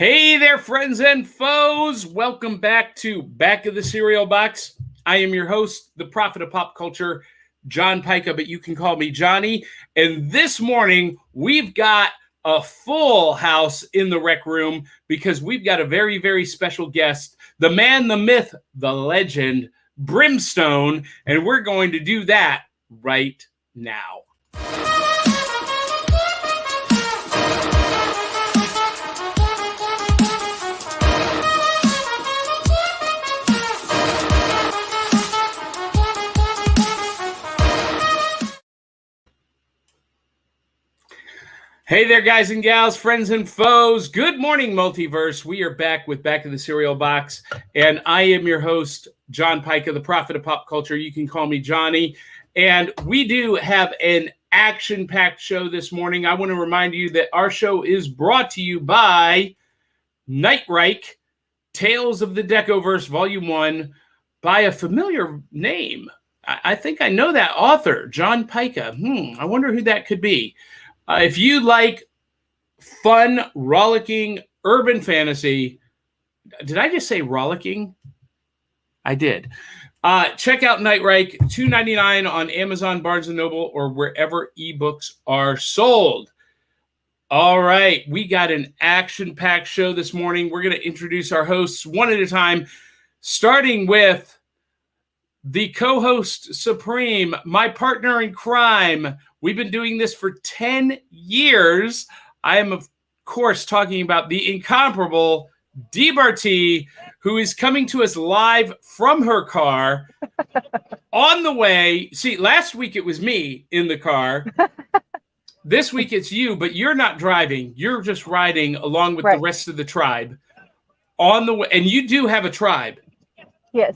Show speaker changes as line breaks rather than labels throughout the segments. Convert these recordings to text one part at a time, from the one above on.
Hey there, friends and foes. Welcome back to Back of the Cereal Box. I am your host, the prophet of pop culture, John Pica, but you can call me Johnny. And this morning, we've got a full house in the rec room because we've got a very, very special guest, the man, the myth, the legend, Brimstone. And we're going to do that right now. Hey there, guys and gals, friends and foes. Good morning, Multiverse. We are back with Back of the Cereal Box, and I am your host, John Pica, the prophet of pop culture. You can call me Johnny. And we do have an action-packed show this morning. I want to remind you that our show is brought to you by Nightrike, Tales of the Decoverse, Volume 1, by a familiar name. I think I know that author, John Pica. I wonder who that could be. If you like fun, rollicking, urban fantasy, did I just say rollicking? I did. Check out Nightrike, $2.99 on Amazon, Barnes & Noble, or wherever ebooks are sold. All right, we got an action-packed show this morning. We're going to introduce our hosts one at a time, starting with the co-host supreme, my partner in crime. We've been doing this for 10 years. I am, of course, talking about the incomparable Dee Barty, who is coming to us live from her car on the way. See, last week it was me in the car. This week it's you, but you're not driving. You're just riding along with the rest of the tribe on the way. And you do have a tribe.
Yes.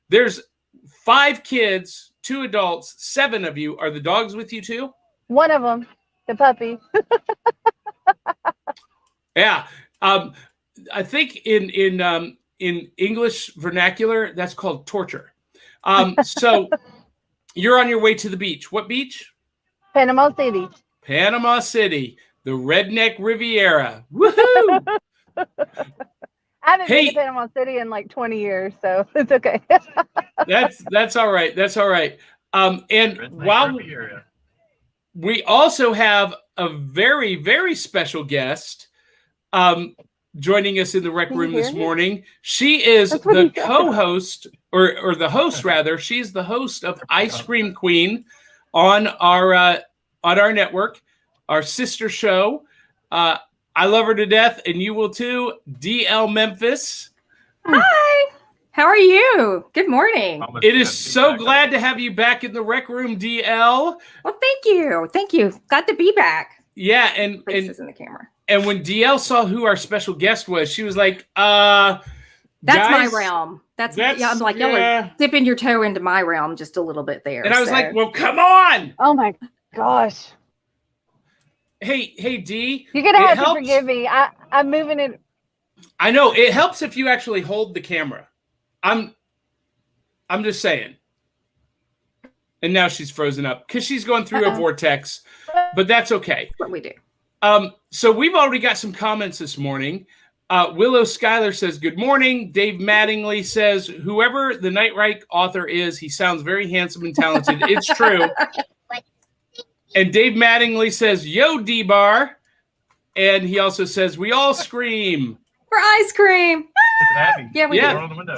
There's 5 kids, 2 adults, 7 of you. Are the dogs with you too?
One of them, the puppy.
Yeah. I think in English vernacular, that's called torture. So you're on your way to the beach. What beach?
Panama City.
Panama City, the Redneck Riviera. Woohoo!
I haven't been to Panama City in like 20 years, so it's okay.
That's all right. That's all right. And while we also have a very, very special guest joining us in the rec room this morning. She is the co-host, or the host rather. She's the host of Ice Cream Queen on our network, our sister show. I love her to death, and you will too. DL Memphis.
Hi. How are you? Good morning.
It is so glad to have you back in the rec room, DL.
Well, thank you. Thank you. Glad to be back.
Yeah, and
This in the camera.
And when DL saw who our special guest was, she was like,
That's
guys,
my realm. Yeah, I'm like, y'all are dipping your toe into my realm just a little bit there.
And I was like, well, come on.
Oh my gosh.
Hey, D.
You're gonna have to forgive me. I'm moving it.
I know it helps if you actually hold the camera. I'm just saying. And now she's frozen up because she's going through a vortex, but that's okay.
That's what we do.
So we've already got some comments this morning. Willow Schuyler says, good morning. Dave Mattingly says, whoever the Nightrike author is, he sounds very handsome and talented. It's true. And Dave Mattingly says, yo, D-Bar. And he also says, we all scream.
For ice cream. Yeah, we do.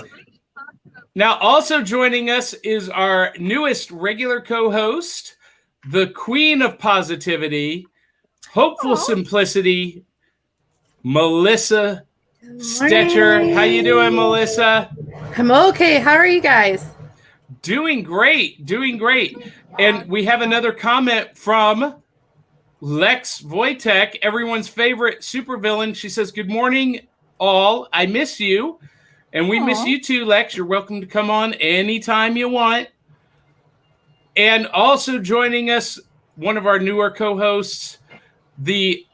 Now, also joining us is our newest regular co-host, the queen of positivity, hopeful simplicity, Melissa Stetcher. How you doing, Melissa?
I'm okay. How are you guys?
Doing great. And we have another comment from Lex Wojtek, everyone's favorite supervillain. She says, good morning, all. I miss you. And we miss you too, Lex. You're welcome to come on anytime you want. And also joining us, one of our newer co-hosts, the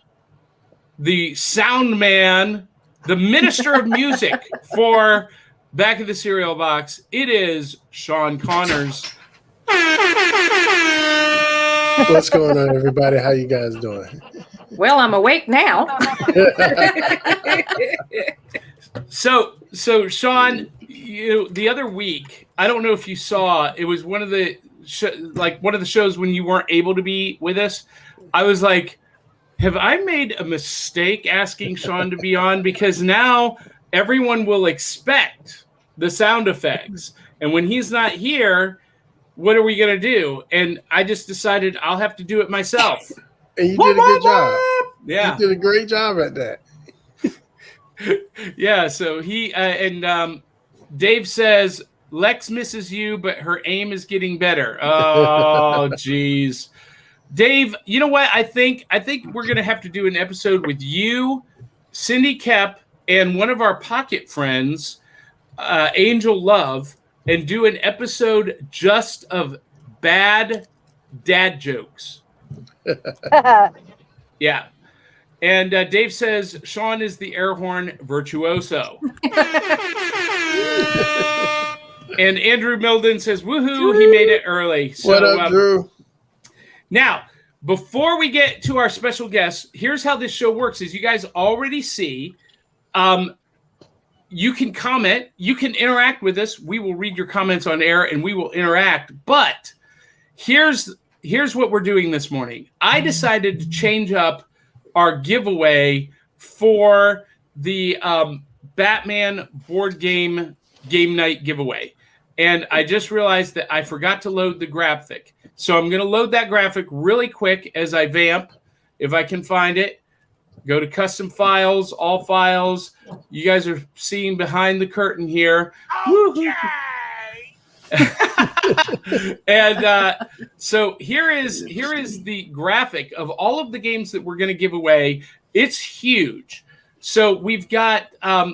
sound man, the minister of music for Back of the Cereal Box. It is Sean Connors.
What's going on, everybody? How you guys doing?
Well, I'm awake now.
So Sean, the other week, I don't know if you saw, it was one of the shows when you weren't able to be with us. I was like, have I made a mistake asking Sean to be on? Because now everyone will expect the sound effects. And when he's not here, what are we going to do? And I just decided I'll have to do it myself.
And you did a good job.
Yeah.
You did a great job at that.
Yeah, so he and Dave says, Lex misses you, but her aim is getting better. Oh, geez. Dave, you know what? I think we're going to have to do an episode with you, Cindy Kep, and one of our pocket friends, Angel Love, and do an episode just of bad dad jokes. Yeah. And Dave says, Sean is the air horn virtuoso. And Andrew Milden says, woohoo, he made it early. So,
what up, Drew?
Now, before we get to our special guest, here's how this show works. As you guys already see, you can comment, you can interact with us. We will read your comments on air and we will interact. But here's what we're doing this morning. I decided to change up our giveaway for the Batman board game night giveaway. And I just realized that I forgot to load the graphic. So I'm going to load that graphic really quick as I vamp, if I can find it. Go to custom files, all files. You guys are seeing behind the curtain here. Okay. And so here is the graphic of all of the games that we're going to give away. It's huge. So we've got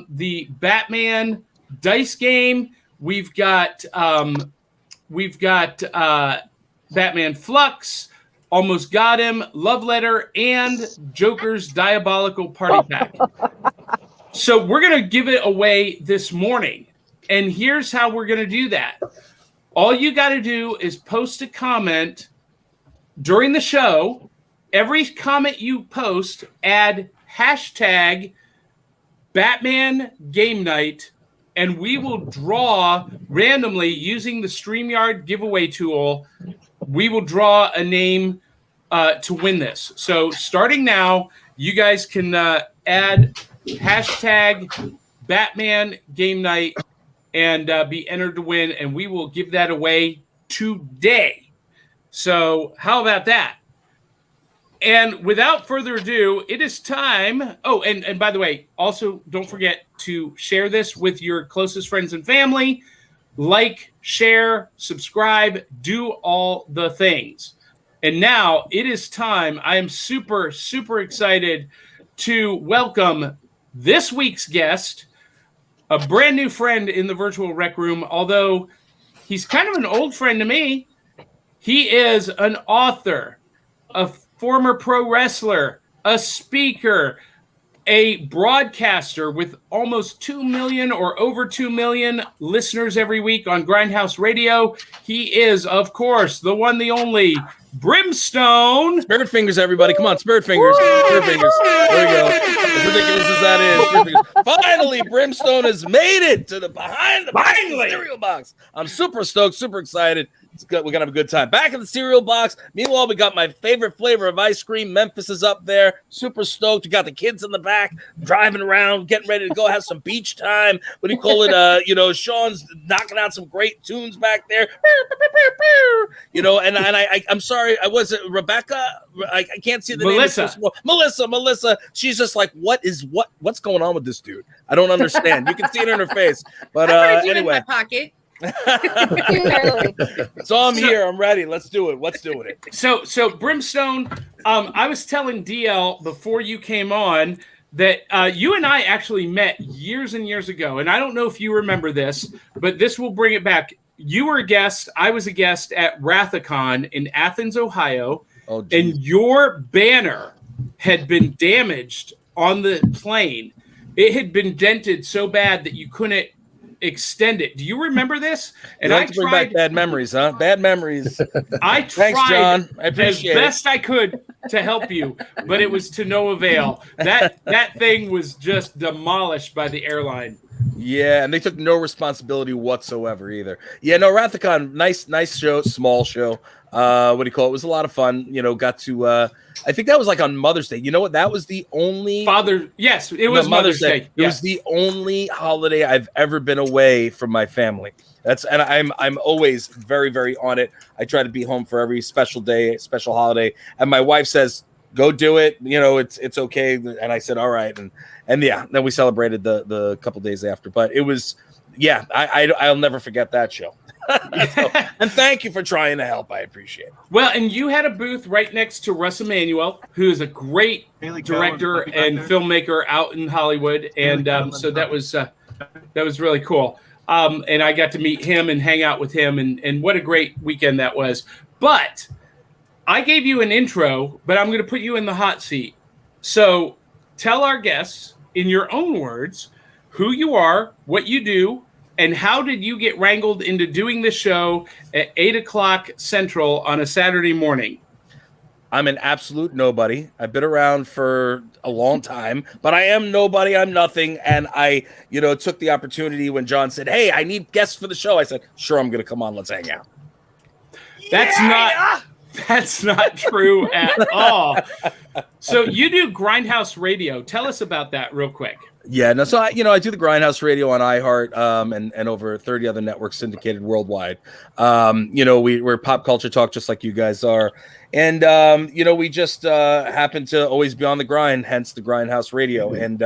the Batman dice game. We've got Batman Flux, Almost Got Him, Love Letter, and Joker's Diabolical Party Pack. So we're going to give it away this morning. And here's how we're going to do that. All you got to do is post a comment during the show. Every comment you post, add hashtag Batman Game Night, and we will draw randomly using the StreamYard giveaway tool. We will draw a name to win this. So starting now, you guys can add hashtag Batman Game Night and be entered to win, and we will give that away today. So how about that? And without further ado, it is time. Oh, and by the way, also don't forget to share this with your closest friends and family. Like, share, subscribe, do all the things. And now it is time. I am super, super excited to welcome this week's guest, a brand new friend in the virtual rec room, although he's kind of an old friend to me. He is an author, a former pro wrestler, a speaker, a broadcaster with almost 2 million or over 2 million listeners every week on Grindhouse Radio. He is, of course, the one, the only Brimstone.
Spirit fingers, everybody. Come on, spirit fingers. Spirit fingers. There we go. As ridiculous as that is. Spirit fingers. Finally, Brimstone has made it to the behind the cereal box. I'm super stoked, super excited. It's good. We're going to have a good time. Back in the cereal box. Meanwhile, we got my favorite flavor of ice cream. Memphis is up there. Super stoked. We got the kids in the back driving around, getting ready to go have some beach time. What do you call it? Sean's knocking out some great tunes back there. And I'm sorry. I wasn't Rebecca. I can't see the name. Melissa. She's just like, what's going on with this dude? I don't understand. You can see it in her face. But anyway.
In my pocket.
So I'm here. I'm ready. Let's do it. What's doing it?
So Brimstone, I was telling DL before you came on that you and I actually met years and years ago. And I don't know if you remember this, but this will bring it back. You were a guest. I was a guest at Rathacon in Athens, Ohio.
Oh, geez.
And your banner had been damaged on the plane. It had been dented so bad that you couldn't extend it. Do you remember this?
And I bring back bad memories, huh? Bad memories.
I tried
Thanks, John. I appreciate
as best I could to help you, but it was to no avail. That thing was just demolished by the airline.
Yeah, and they took no responsibility whatsoever either. Yeah, no, Rathacon, nice show, small show. What do you call it? It was a lot of fun. Got to I think that was like on Mother's Day. You know what? That was the only
Yes, it was Mother's Day.
It was the only holiday I've ever been away from my family. And I'm always very, very on it. I try to be home for every special day, special holiday. And my wife says, go do it. It's okay. And I said, all right. And yeah, then we celebrated the couple days after. But it was, yeah, I'll never forget that show. And thank you for trying to help. I appreciate it.
Well, and you had a booth right next to Russ Emanuel, who is a great director and filmmaker out in Hollywood. And so that was really cool. And I got to meet him and hang out with him. And what a great weekend that was. But I gave you an intro, but I'm going to put you in the hot seat. So tell our guests in your own words who you are, what you do, and how did you get wrangled into doing this show at 8 o'clock Central on a Saturday morning?
I'm an absolute nobody. I've been around for a long time, but I am nobody. I'm nothing. And I, took the opportunity when John said, hey, I need guests for the show. I said, sure, I'm going to come on. Let's hang out.
That's not true at all. So you do Grindhouse Radio. Tell us about that real quick.
Yeah, no. So I do the Grindhouse Radio on iHeart, and over 30 other networks syndicated worldwide. We're pop culture talk just like you guys are, and we just happen to always be on the grind, hence the Grindhouse Radio. And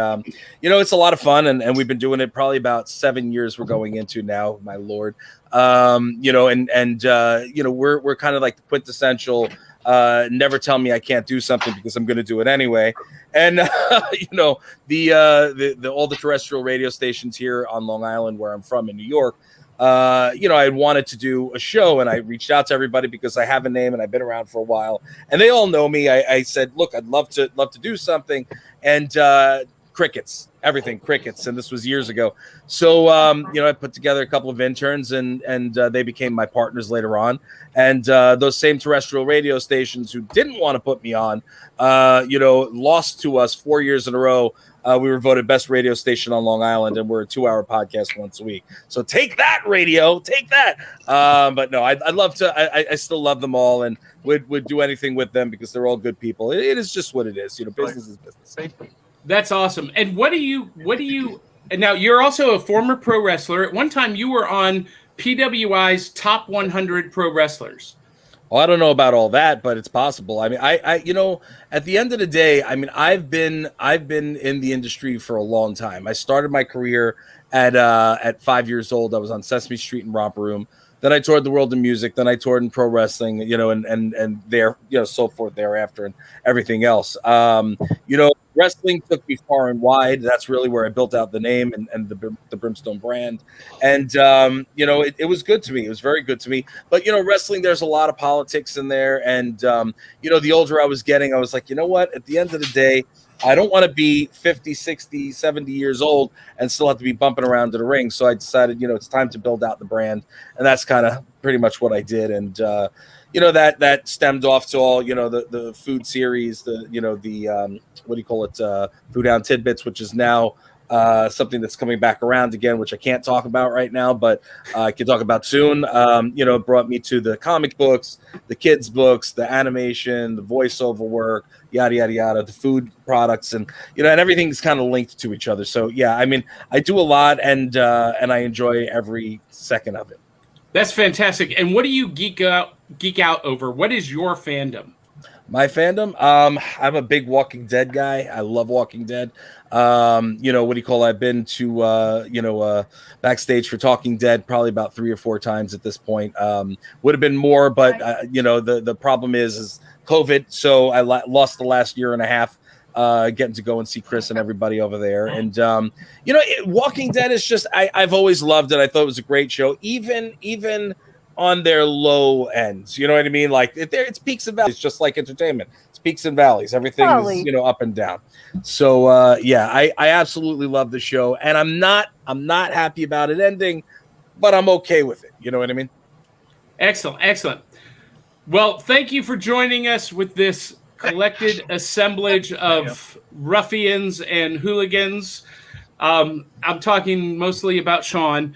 it's a lot of fun, and we've been doing it probably about 7 years. We're going into now, my lord. We're kind of like the quintessential. Never tell me I can't do something because I'm going to do it anyway. And all the terrestrial radio stations here on Long Island, where I'm from in New York, I had wanted to do a show, and I reached out to everybody because I have a name and I've been around for a while, and they all know me. I said, look, I'd love to do something, and crickets, everything crickets. And this was years ago. So, I put together a couple of interns and they became my partners later on. And those same terrestrial radio stations who didn't want to put me on, lost to us 4 years in a row. We were voted best radio station on Long Island, and we're a 2-hour podcast once a week. So take that, radio, take that. But no, I'd love to. I still love them all, and would do anything with them because they're all good people. It is just what it is. Business is business.
That's awesome. And what do you? Now you're also a former pro wrestler. At one time, you were on PWI's top 100 pro wrestlers.
Well, I don't know about all that, but it's possible. I mean, I at the end of the day, I mean, I've been in the industry for a long time. I started my career at 5 years old. I was on Sesame Street and Romper Room. Then I toured the world of music. Then I toured in pro wrestling, and there, so forth thereafter, and everything else. Wrestling took me far and wide. That's really where I built out the name and the Brimstone brand. And, it was good to me. It was very good to me. But, wrestling, there's a lot of politics in there. And, the older I was getting, I was like, you know what? At the end of the day, I don't want to be 50, 60, 70 years old and still have to be bumping around to the ring. So I decided, it's time to build out the brand. And that's kind of pretty much what I did. And, that stemmed off to all, the food series, Food Down Tidbits, which is now something that's coming back around again, which I can't talk about right now, but I can talk about soon. It brought me to the comic books, the kids books, the animation, the voiceover work, yada, yada, yada, the food products, and, and everything's kind of linked to each other. So, yeah, I mean, I do a lot, and I enjoy every second of it.
That's fantastic. And what do you geek out over? What is your fandom?
My fandom? I'm a big Walking Dead guy. I love Walking Dead. I've been to, backstage for Talking Dead probably about 3 or 4 times at this point. Would have been more, but, the problem is COVID. So I lost the last year and a half getting to go and see Chris and everybody over there. And, Walking Dead is just, I've always loved it. I thought it was a great show, even on their low ends. You know what I mean? Like it's peaks and valleys, just like entertainment. It's peaks and valleys. Everything is, up and down. So, I absolutely love the show, and I'm not happy about it ending, but I'm okay with it. You know what I mean?
Excellent. Well, thank you for joining us with this collected assemblage of ruffians and hooligans. I'm talking mostly about Sean.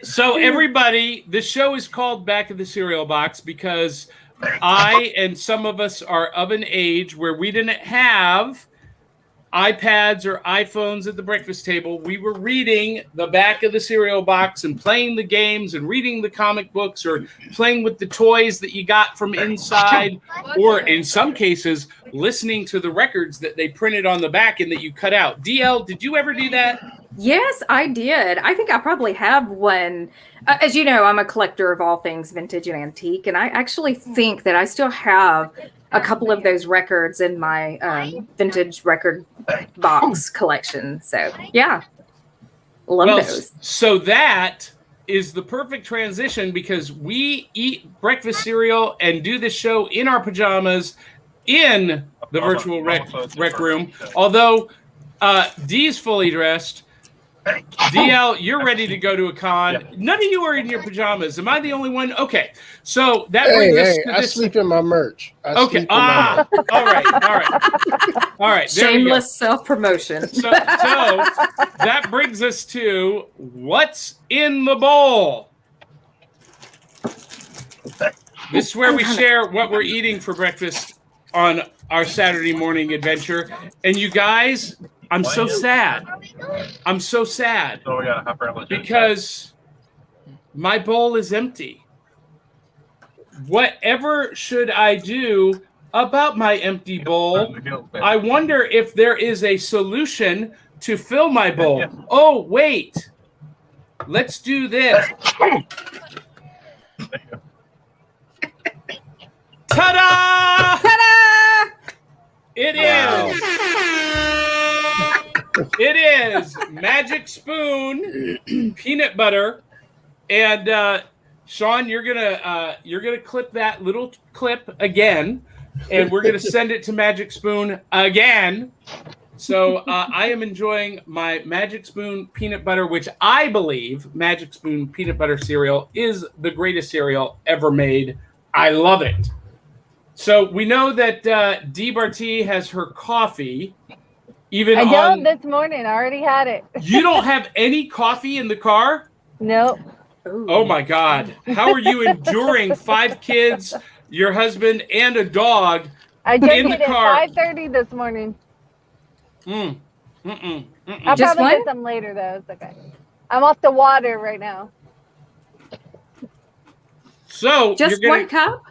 So everybody, the show is called Back of the Cereal Box because I and some of us are of an age where we didn't have iPads or iPhones at the breakfast table. We were reading the back of the cereal box and playing the games and reading the comic books or playing with the toys that you got from inside, or in some cases, listening to the records that they printed on the back and that you cut out. DL, did you ever do that?
Yes, I did. I think I probably have one. As you know, I'm a collector of all things vintage and antique, and I actually think that I still have a couple of those records in my vintage record box collection. So, yeah, love those.
So that is the perfect transition because we eat breakfast cereal and do this show in our pajamas in the virtual rec room. Although Dee's fully dressed. DL, you're ready to go to a con. Yep. None of you are in your pajamas. Am I the only one? Okay. So that brings us to
I sleep in my merch.
All right.
Shameless self-promotion.
So that brings us to what's in the bowl. This is where we share what we're eating for breakfast on our Saturday morning adventure. And you guys, I'm so sad. I'm so sad because my bowl is empty. Whatever should I do about my empty bowl? I wonder if there is a solution to fill my bowl. Oh, wait. Let's do this. Ta-da!
Ta-da!
It is. It is Magic Spoon peanut butter, and Sean, you're gonna clip that little clip again, and we're gonna send it to Magic Spoon again. So I am enjoying my Magic Spoon peanut butter, which I believe Magic Spoon peanut butter cereal is the greatest cereal ever made. I love it. So we know that Dee Barty has her coffee.
I don't this morning. I already had it.
You don't have any coffee in the car?
Nope.
Ooh.
Oh my God. How are you enduring 5 kids, your husband, and a dog
I drank
in the
it
car?
at 5:30 this morning.
I'll
I'll probably get some later though. It's okay. I'm off the water right now.
So
just one cup?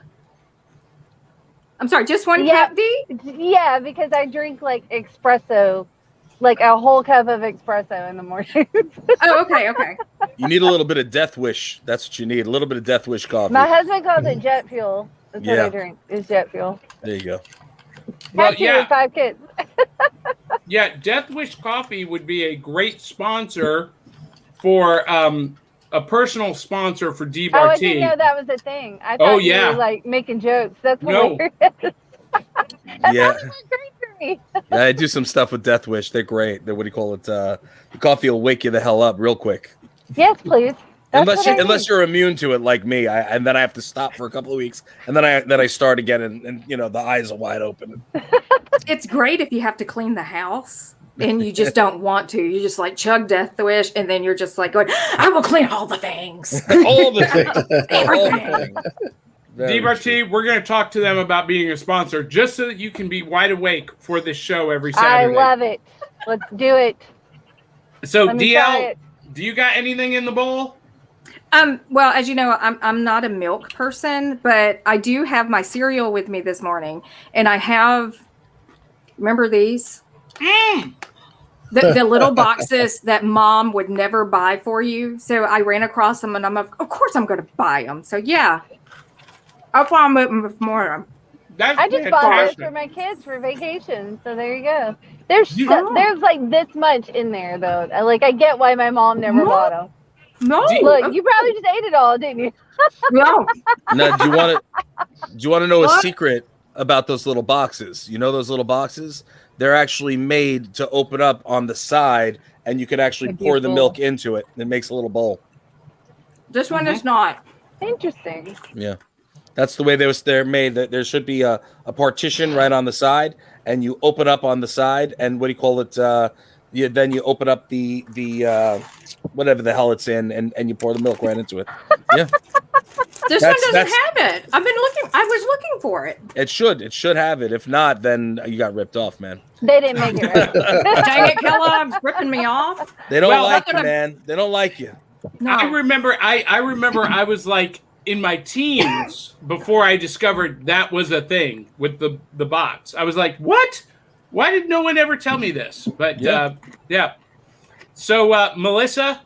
I'm sorry, just one cup, Dee?
Yeah, because I drink like espresso, like a whole cup of espresso in the morning.
Oh, okay.
You need a little bit of Death Wish. That's what you need. A little bit of Death Wish coffee.
My husband calls it jet fuel. That's what I drink. Is jet fuel.
There you go.
Well,
yeah. 5 kids.
Yeah, Death Wish Coffee would be a great sponsor for a personal sponsor for Dee Barty.
Oh, I didn't know that was a thing. I thought you were like making jokes. That's hilarious.
Yeah.
Great for me.
Yeah, I do some stuff with Death Wish. They're great. What do you call it? The coffee will wake you the hell up real quick.
Yes, please.
Unless you're immune to it like me, and then I have to stop for a couple of weeks, and then I start again, and the eyes are wide open.
It's great if you have to clean the house and you just don't want to. You just like chug Death Wish, and then you're just like going, I will clean all the things.
All the things.
Everything.
Dee Barty, we're going to talk to them about being a sponsor just so that you can be wide awake for this show every Saturday.
I love it. Let's do it.
So, DL, do you got anything in the bowl?
Well, as you know, I'm not a milk person, but I do have my cereal with me this morning, and I have. Remember these? The little boxes that Mom would never buy for you. So I ran across them, and of course I'm going to buy them. So yeah, I'll find with more of them.
I just bought this for my kids for vacation. So there you go. There's like this much in there though. Like I get why my mom never bought them.
No,
look, you probably just ate it all, didn't you?
No.
Now, do you want to know a secret about those little boxes? You know those little boxes? They're actually made to open up on the side, and you can actually pour the milk into it. It makes a little bowl.
This one is not.
Interesting.
Yeah. That's the way they're made. There should be a partition right on the side, and you open up on the side, and what do you call it? Then you open up the whatever the hell it's in, and you pour the milk right into it. Yeah.
This one doesn't have it. I was looking for it.
It should have it. If not, then you got ripped off, man.
They didn't make it right.
Dang it, Kellogg's ripping me off.
They don't like you, man. They don't like you.
No. I remember I was like in my teens before I discovered that was a thing with the box. I was like, what? Why did no one ever tell me this? But yeah. So Melissa,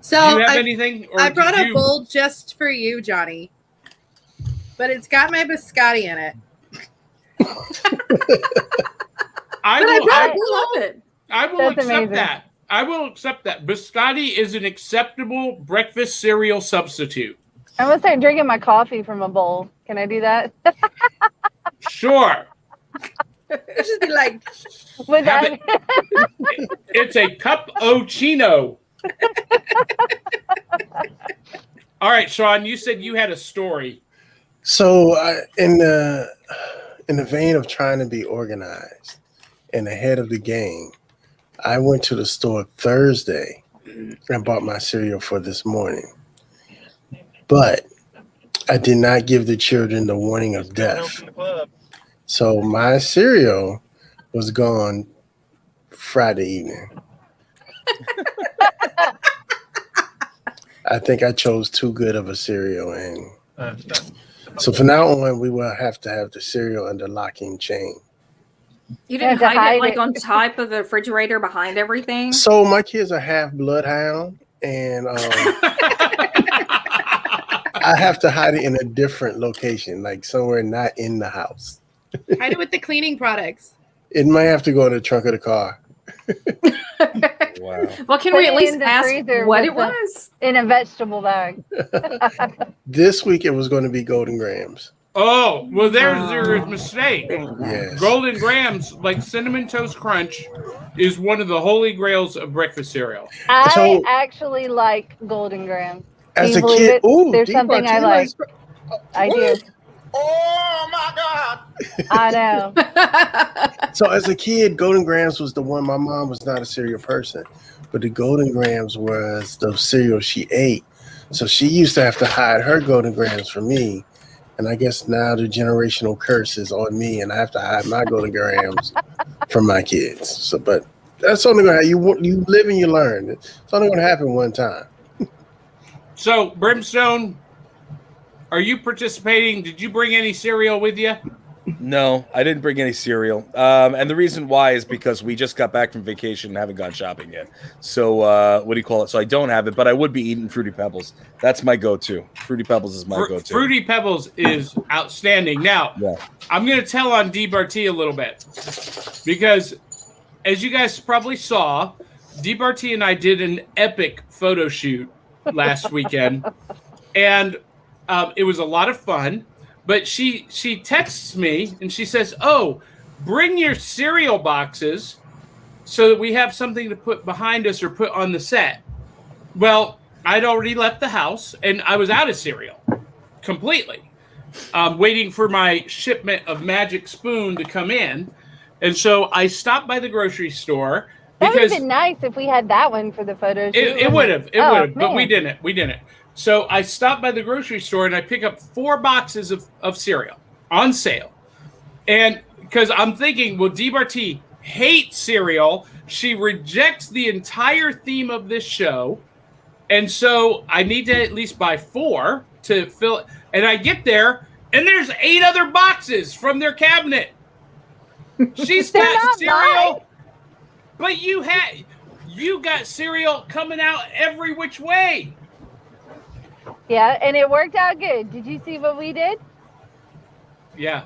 So
Oh,
do you have anything? Or
I brought a bowl just for you, Johnny. But it's got my biscotti in it.
I
love it.
will
That's
accept
amazing.
that. I will accept that. Biscotti is an acceptable breakfast cereal substitute.
I'm gonna start drinking my coffee from a bowl. Can I do that?
Sure.
It should be like,
With
Have
that,
It's a cup-o-chino. All right, Sean, you said you had a story.
So, in the vein of trying to be organized and ahead of the game, I went to the store Thursday and bought my cereal for this morning. But I did not give the children the warning of death. So my cereal was gone Friday evening. I think I chose too good of a cereal, and so from now on, we will have to have the cereal under lock and chain.
You didn't
You have to
hide it
hide
like
it.
on top of the refrigerator behind everything?
So my kids are half bloodhound, and I have to hide it in a different location, like somewhere not in the house.
hide it with the cleaning products.
It might have to go in the trunk of the car.
Wow.
Well, can
Put
we
it
at least
in the
ask
freezer
what
with
it
the-
was?
in a vegetable bag.
This week it was going to be Golden Grams.
Oh, well, there's your mistake.
Yes.
Golden Grams, like Cinnamon Toast Crunch, is one of the holy grails of breakfast cereal.
I
So-
actually like Golden Grahams.
As
Can
a
you believe
kid,
it?
ooh,
There's
Deep
something I
Artilla
like.
is-
I do.
What?
Oh my God!
I know.
So as a kid, Golden Grams was the one. My mom was not a cereal person, but the Golden Grams was the cereal she ate. So she used to have to hide her Golden Grams from me. And I guess now the generational curse is on me, and I have to hide my Golden Grams from my kids. So, but that's only going to you live and you learn. It's only going to happen one time.
So, Brimstone, are you participating? Did you bring any cereal with you?
No, I didn't bring any cereal. And the reason why is because we just got back from vacation and haven't gone shopping yet. So, what do you call it? So I don't have it, but I would be eating Fruity Pebbles. That's my go-to. Fruity Pebbles is my go-to.
Fruity Pebbles is outstanding. Now,
Yeah.
I'm going to tell on DBRT a little bit because, as you guys probably saw, DBRT and I did an epic photo shoot last weekend, and it was a lot of fun. But she texts me and she says, "Oh, bring your cereal boxes so that we have something to put behind us or put on the set." Well, I'd already left the house and I was out of cereal completely, waiting for my shipment of Magic Spoon to come in. And so I stopped by the grocery store
That would have
because
been nice if we had that one for the photo shoot.
it would have,
Oh,
but we
man.
didn't. So I stopped by the grocery store and I pick up 4 boxes of cereal on sale. And because I'm thinking, well, DBRT hates cereal. She rejects the entire theme of this show. And so I need to at least buy 4 to fill it. And I get there and there's 8 other boxes from their cabinet. She's
They're
got
not
cereal.
mine.
But you got cereal coming out every which way.
Yeah, and it worked out good. Did you see what we did?
Yeah.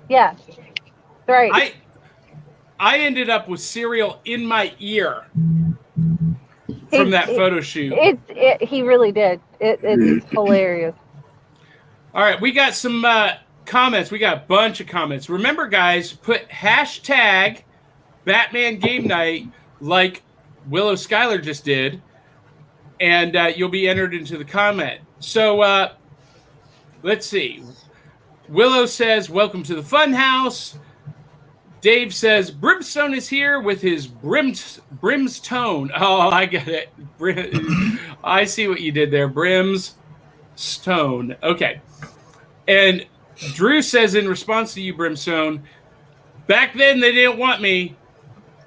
Yeah. Right.
I ended up with cereal in my ear from that photo shoot.
He really did. It's hilarious.
All right, we got some comments. We got a bunch of comments. Remember, guys, put hashtag Batman Game Night like Willow Schuyler just did. and you'll be entered into the comment. So let's see. Willow says, "Welcome to the Fun House." Dave says, "Brimstone is here with his Brimstone." Oh, I get it. I see what you did there. Brimstone. Okay. And Drew says in response to you, Brimstone, "Back then they didn't want me.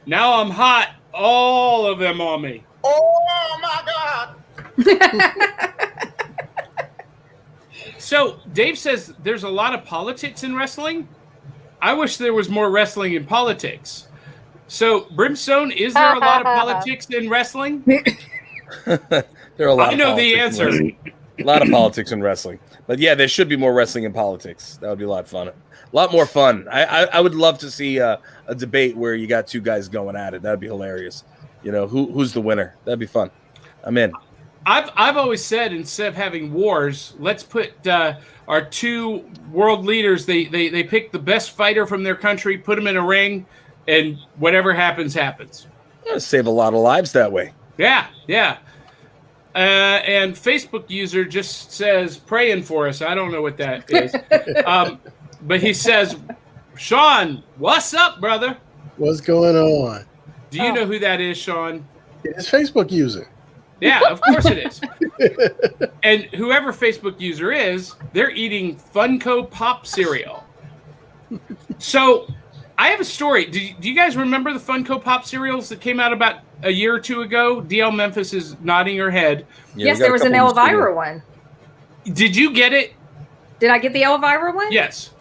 Now I'm hot. All of them on me."
Oh my God.
So Dave says there's a lot of politics in wrestling. I wish there was more wrestling in politics. So Brimstone, is there a lot of politics in wrestling?
There are a lot.
I know the answer.
A lot of politics in wrestling, but yeah, there should be more wrestling in politics. That would be a lot of fun. A lot more fun. I would love to see a debate where you got two guys going at it. That'd be hilarious. You know, who's the winner? That'd be fun. I'm in.
I've always said, instead of having wars, let's put our two world leaders. They pick the best fighter from their country, put them in a ring, and whatever happens, happens.
Save a lot of lives that way.
Yeah. And Facebook user just says praying for us. I don't know what that is, but he says, "Sean, what's up, brother?
What's going on?
Do you know who that is, Sean?"
It's Facebook user.
Yeah, of course it is. And whoever Facebook user is, they're eating Funko Pop cereal. So I have a story. Do you guys remember the Funko Pop cereals that came out about a year or two ago? DL Memphis is nodding her head.
Yeah,
Yes, there was an Elvira one.
Did you get it?
Did I get the Elvira one?
Yes.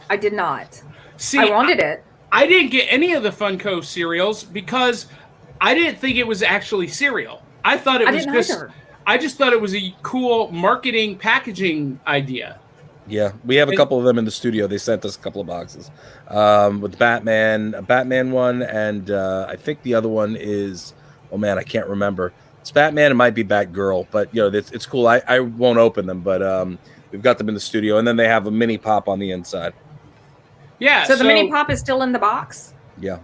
I did not.
See,
I wanted it.
I didn't get any of the Funko cereals because I didn't think it was actually cereal. I thought it was just.
Either.
I just thought it was a cool marketing packaging idea.
Yeah, we have a couple of them in the studio. They sent us a couple of boxes with Batman, a Batman one, and I think the other one is, oh man, I can't remember. It's Batman. It might be Batgirl, but you know, it's cool. I won't open them, but we've got them in the studio, and then they have a mini pop on the inside.
Yeah.
So the mini pop is still in the box?
Yeah.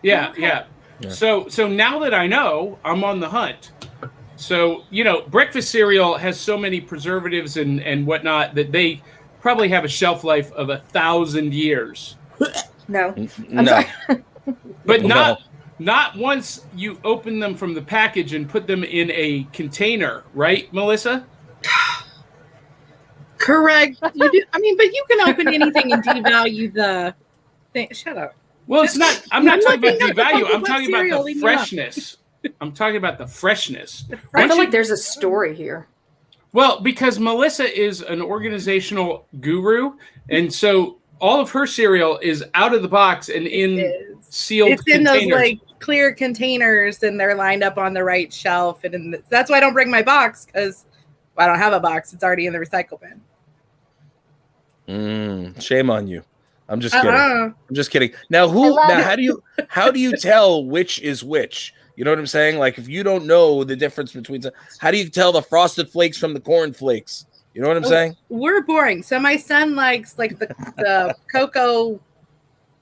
Yeah,
Okay.
yeah. So now that I know, I'm on the hunt. So, you know, breakfast cereal has so many preservatives and whatnot that they probably have a shelf life of 1,000 years.
No.
No.
sorry.
But
No.
not once you open them from the package and put them in a container, right, Melissa?
Correct. You do. I mean, but you can open anything and devalue the thing. Shut up.
Well, it's not. I'm not talking about
looking at the
devalue. I'm
Funko
talking
cereal,
about the
leave me alone.
freshness. I'm talking about the freshness.
I
Once
feel
you-
like there's a story here.
Well, because Melissa is an organizational guru, and so all of her cereal is out of the box and in
It is.
sealed
It's in
containers.
those like clear containers, and they're lined up on the right shelf. And that's why I don't bring my box, because I don't have a box. It's already in the recycle bin.
Shame on you. I'm just kidding.
Uh-uh.
I'm just kidding. Now, how do you tell which is which? You know what I'm saying? Like, if you don't know the difference between, how do you tell the Frosted Flakes from the Corn Flakes? You know what I'm saying?
We're boring. So my son likes like the cocoa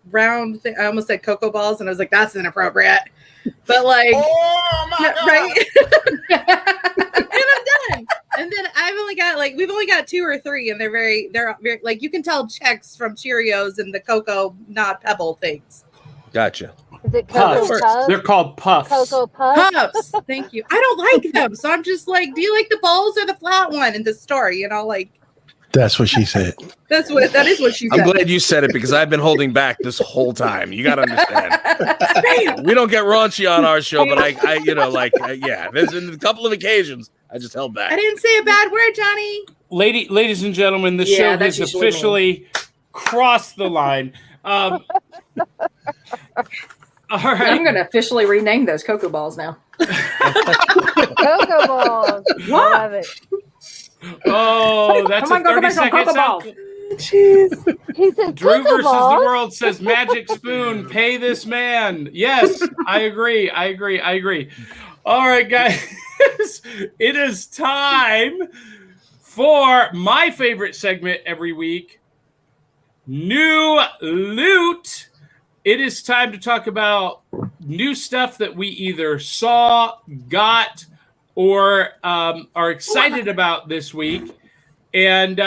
round thing. I almost said cocoa balls, and I was like, that's inappropriate. But like,
Oh my God.
right? And I'm done. And then we've only got 2 or 3, and they're very like, you can tell Chex from Cheerios and the cocoa not pebble things.
Gotcha.
Is it Cocoa
Puffs.
Puffs?
They're called puffs.
Cocoa Puffs?
Puffs. Thank you. I don't like them, so I'm just like, do you like the balls or the flat one in the story? You know, like
That's what she said.
that is what she
I'm
said.
glad you said it because I've been holding back this whole time. You got to understand. We don't get raunchy on our show, but yeah, there's been a couple of occasions I just held back.
I didn't say a bad word, Johnny.
Ladies and gentlemen, the
Yeah,
show
that's
has
usually
officially crossed the line. All right.
I'm going to officially rename those cocoa balls now.
Cocoa Balls. I love it.
Oh, that's
Come on,
a
go
30
back on
second
Cocoa
sound.
Balls.
He said
Drew
Cocoa
versus the
Balls.
world says Magic Spoon, pay this man. Yes, I agree. All right, guys. It is time for my favorite segment every week, New Loot. It is time to talk about new stuff that we either saw, got, or are excited about this week. And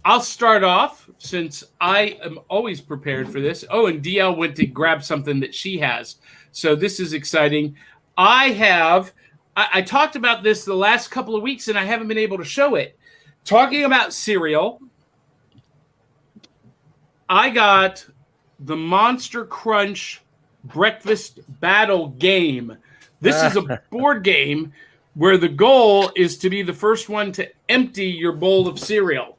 I'll start off since I am always prepared for this. Oh, and DL went to grab something that she has. So this is exciting. I talked about this the last couple of weeks and I haven't been able to show it. Talking about cereal, I got the Monster Crunch Breakfast Battle Game. This is a board game where the goal is to be the first one to empty your bowl of cereal.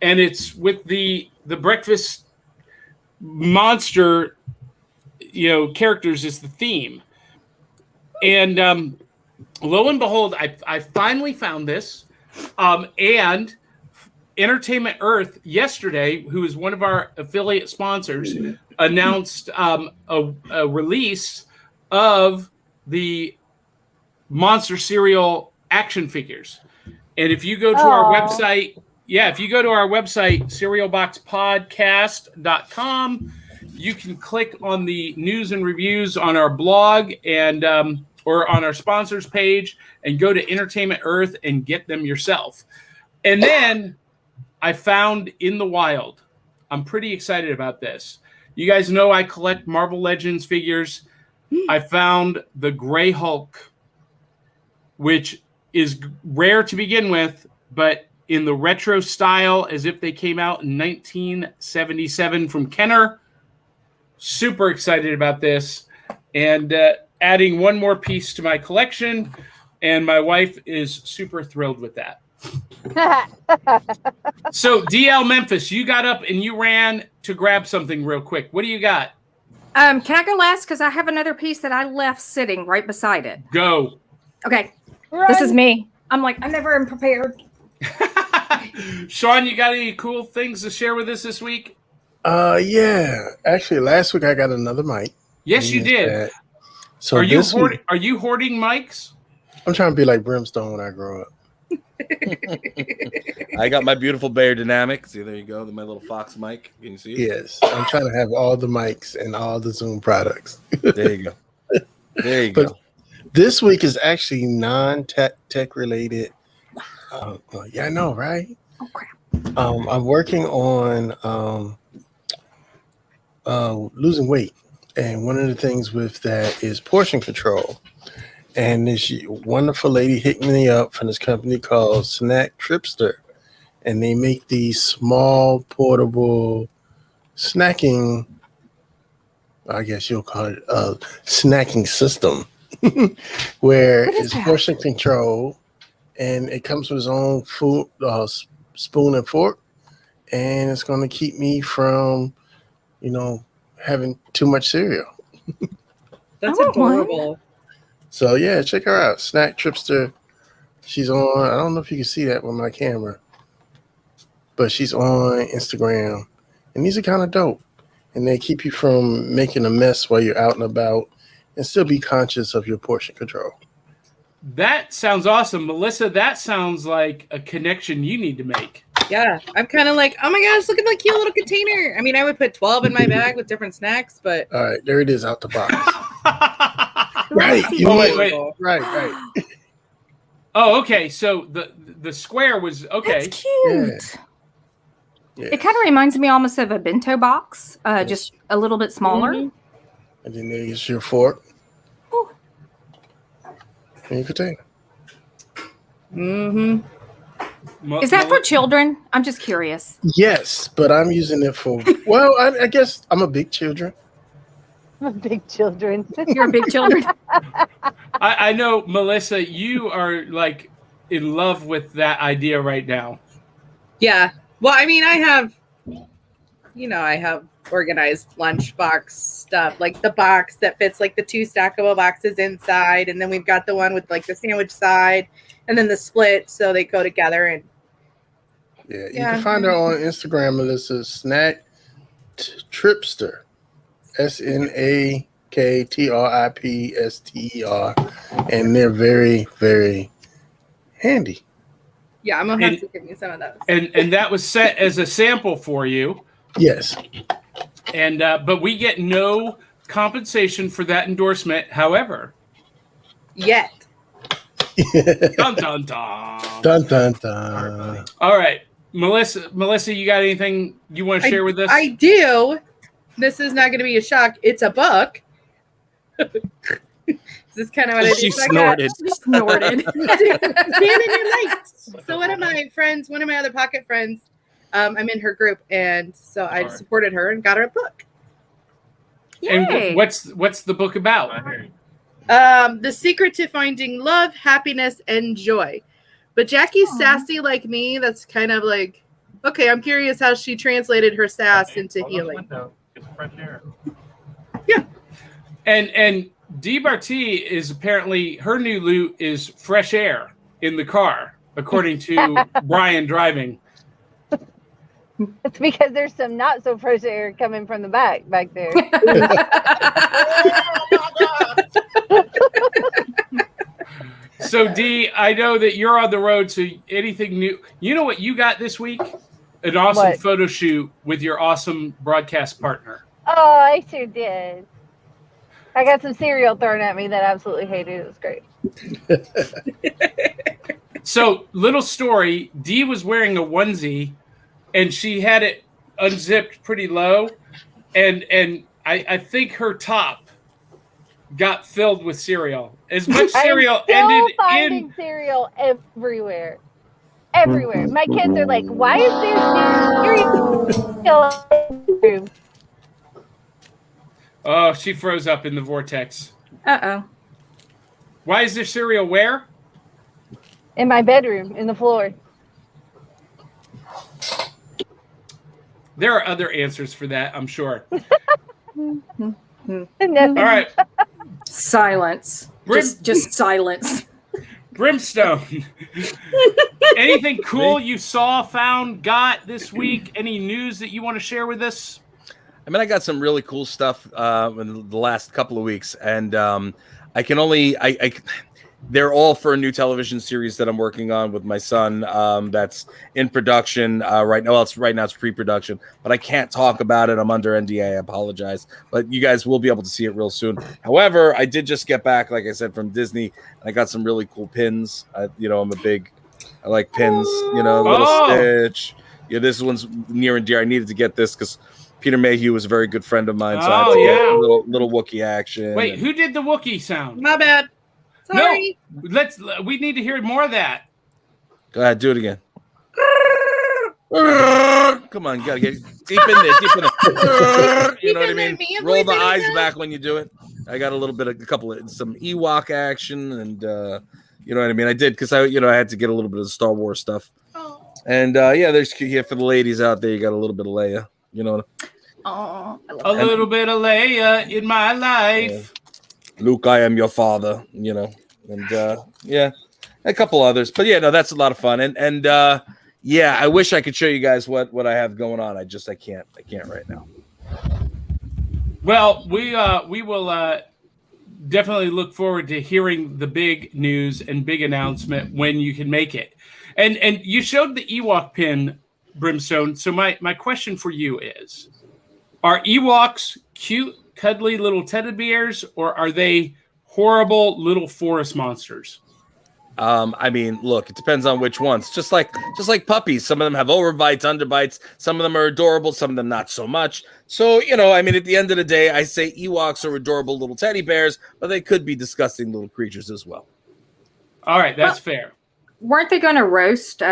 And it's with the breakfast monster, characters is the theme. And lo and behold, I finally found this. And Entertainment Earth yesterday, who is one of our affiliate sponsors, announced a release of the Monster Cereal action figures. And if you go to our website, cerealboxpodcast.com, you can click on the news and reviews on our blog and or on our sponsors page and go to Entertainment Earth and get them yourself. And then I found in the wild, I'm pretty excited about this. You guys know I collect Marvel Legends figures. I found the Gray Hulk, which is rare to begin with, but in the retro style, as if they came out in 1977 from Kenner. Super excited about this. And adding one more piece to my collection, and my wife is super thrilled with that. So, DL Memphis, you got up and you ran to grab something real quick. What do you got?
Can I go last? Because I have another piece that I left sitting right beside it.
Go.
Okay. This is me. I'm like, I never am prepared.
Sean, you got any cool things to share with us this week?
Yeah. Actually, last week I got another mic.
Yes, you did.
That. So
are you hoarding mics?
I'm trying to be like Brimstone when I grow up.
I got my beautiful Bear Dynamic. See, there you go. My little Fox mic. Can you see it?
Yes. I'm trying to have all the mics and all the Zoom products.
There you go. There you go.
This week is actually non-tech related. Yeah, I know, right?
Oh, crap.
I'm working on losing weight. And one of the things with that is portion control. And this wonderful lady hit me up from this company called Snack Tripster. And they make these small, portable snacking, I guess you'll call it a snacking system, where it's portion control. And it comes with its own food, spoon and fork. And it's going to keep me from, having too much cereal.
That's adorable.
So yeah, check her out. Snack Tripster. She's on, I don't know if you can see that with my camera, but she's on Instagram. And these are kind of dope. And they keep you from making a mess while you're out and about and still be conscious of your portion control.
That sounds awesome. Melissa, that sounds like a connection you need to make.
Yeah, I'm kind of like, oh my gosh, look at my cute little container. I mean, I would put 12 in my bag with different snacks, but...
All right, there it is out the box. Right.
Wait.
Right.
Oh, okay. So the square was okay.
That's cute.
Yeah.
It kind of reminds me almost of a bento box, just a little bit smaller.
Mm-hmm.
And then there's your fork.
Ooh.
And your container.
Mm-hmm.
Is that for children? I'm just curious.
Yes, but I'm using it for, well, I guess I'm a big children.
Big children.
You're a big children.
I know, Melissa, you are like in love with that idea right now.
Yeah. Well, I mean, I have organized lunchbox stuff, like the box that fits like the 2 stackable boxes inside. And then we've got the one with like the sandwich side and then the split. So they go together. And
yeah, you can find her on Instagram, Melissa Snack Tripster. SNAKTRIPSTER. And they're very, very handy.
Yeah, I'm gonna have to give me some of those.
And that was set as a sample for you.
Yes.
And but we get no compensation for that endorsement. However,
yet
Dun dun dun.
Dun dun dun.
All right, Melissa, you got anything you want to share with us?
I do. This is not going to be a shock. It's a book. This is kind of what I
She
do. So I got-
Snorted.
Stand in your lights. So one of my other pocket friends, I'm in her group, and so I supported her and got her a book.
And
Yay.
what's the book about?
The Secret to Finding Love, Happiness, and Joy. But Jackie's sassy like me. That's kind of like, okay, I'm curious how she translated her sass into healing. Yeah.
And Dee Barty is apparently, her new loot is fresh air in the car, according to Brian driving.
It's because there's some not so fresh air coming from the back there.
So Dee, I know that you're on the road, so anything new? You know what you got this week? An awesome
What?
photo shoot with your awesome broadcast partner.
Oh, I sure did. I got some cereal thrown at me that I absolutely hated. It was great.
So, little story, Dee was wearing a onesie, and she had it unzipped pretty low, and I think her top got filled with cereal. As much cereal
I'm still
ended
finding
in...
cereal everywhere. Everywhere. My kids are like, why is there cereal in the room?
Oh, she froze up in the vortex.
Uh-oh.
Why is there cereal where?
In my bedroom, in the floor.
There are other answers for that, I'm sure.
No.
All right.
Silence. Just silence.
Brimstone. Anything cool you saw, found, got this week? Any news that you want to share with us?
I mean, I got some really cool stuff in the last couple of weeks, and I can only they're all for a new television series that I'm working on with my son. That's in production right now. Well, right now it's pre-production, but I can't talk about it. I'm under NDA. I apologize, but you guys will be able to see it real soon. However, I did just get back, like I said, from Disney, and I got some really cool pins. I like pins. Little Stitch. Yeah, this one's near and dear. I needed to get this because Peter Mayhew was a very good friend of mine, so I had to get a little Wookiee action.
Wait, who did the Wookiee sound?
My bad. Sorry.
No, we need to hear more of that.
Go ahead, do it again. Come on, you gotta get deep in there. You know what I mean? Roll the eyes back when you do it. I got some Ewok action, and you know what I mean. I did because I had to get a little bit of Star Wars stuff.
Oh.
And there's here for the ladies out there. You got a little bit of Leia. You know.
Oh,
a little bit of Leia in my life.
Luke, I am your father. And a couple others, but that's a lot of fun. And I wish I could show you guys what I have going on. I can't right now.
Well, we will definitely look forward to hearing the big news and big announcement when you can make it. And you showed the Ewok pin, Brimstone. So my question for you is, are Ewoks cute, cuddly little teddy bears, or are they horrible little forest monsters?
I mean, look, it depends on which ones. Just like puppies. Some of them have overbites, underbites. Some of them are adorable. Some of them not so much. So, at the end of the day, I say Ewoks are adorable little teddy bears, but they could be disgusting little creatures as well.
All right, that's fair.
Weren't they going to roast?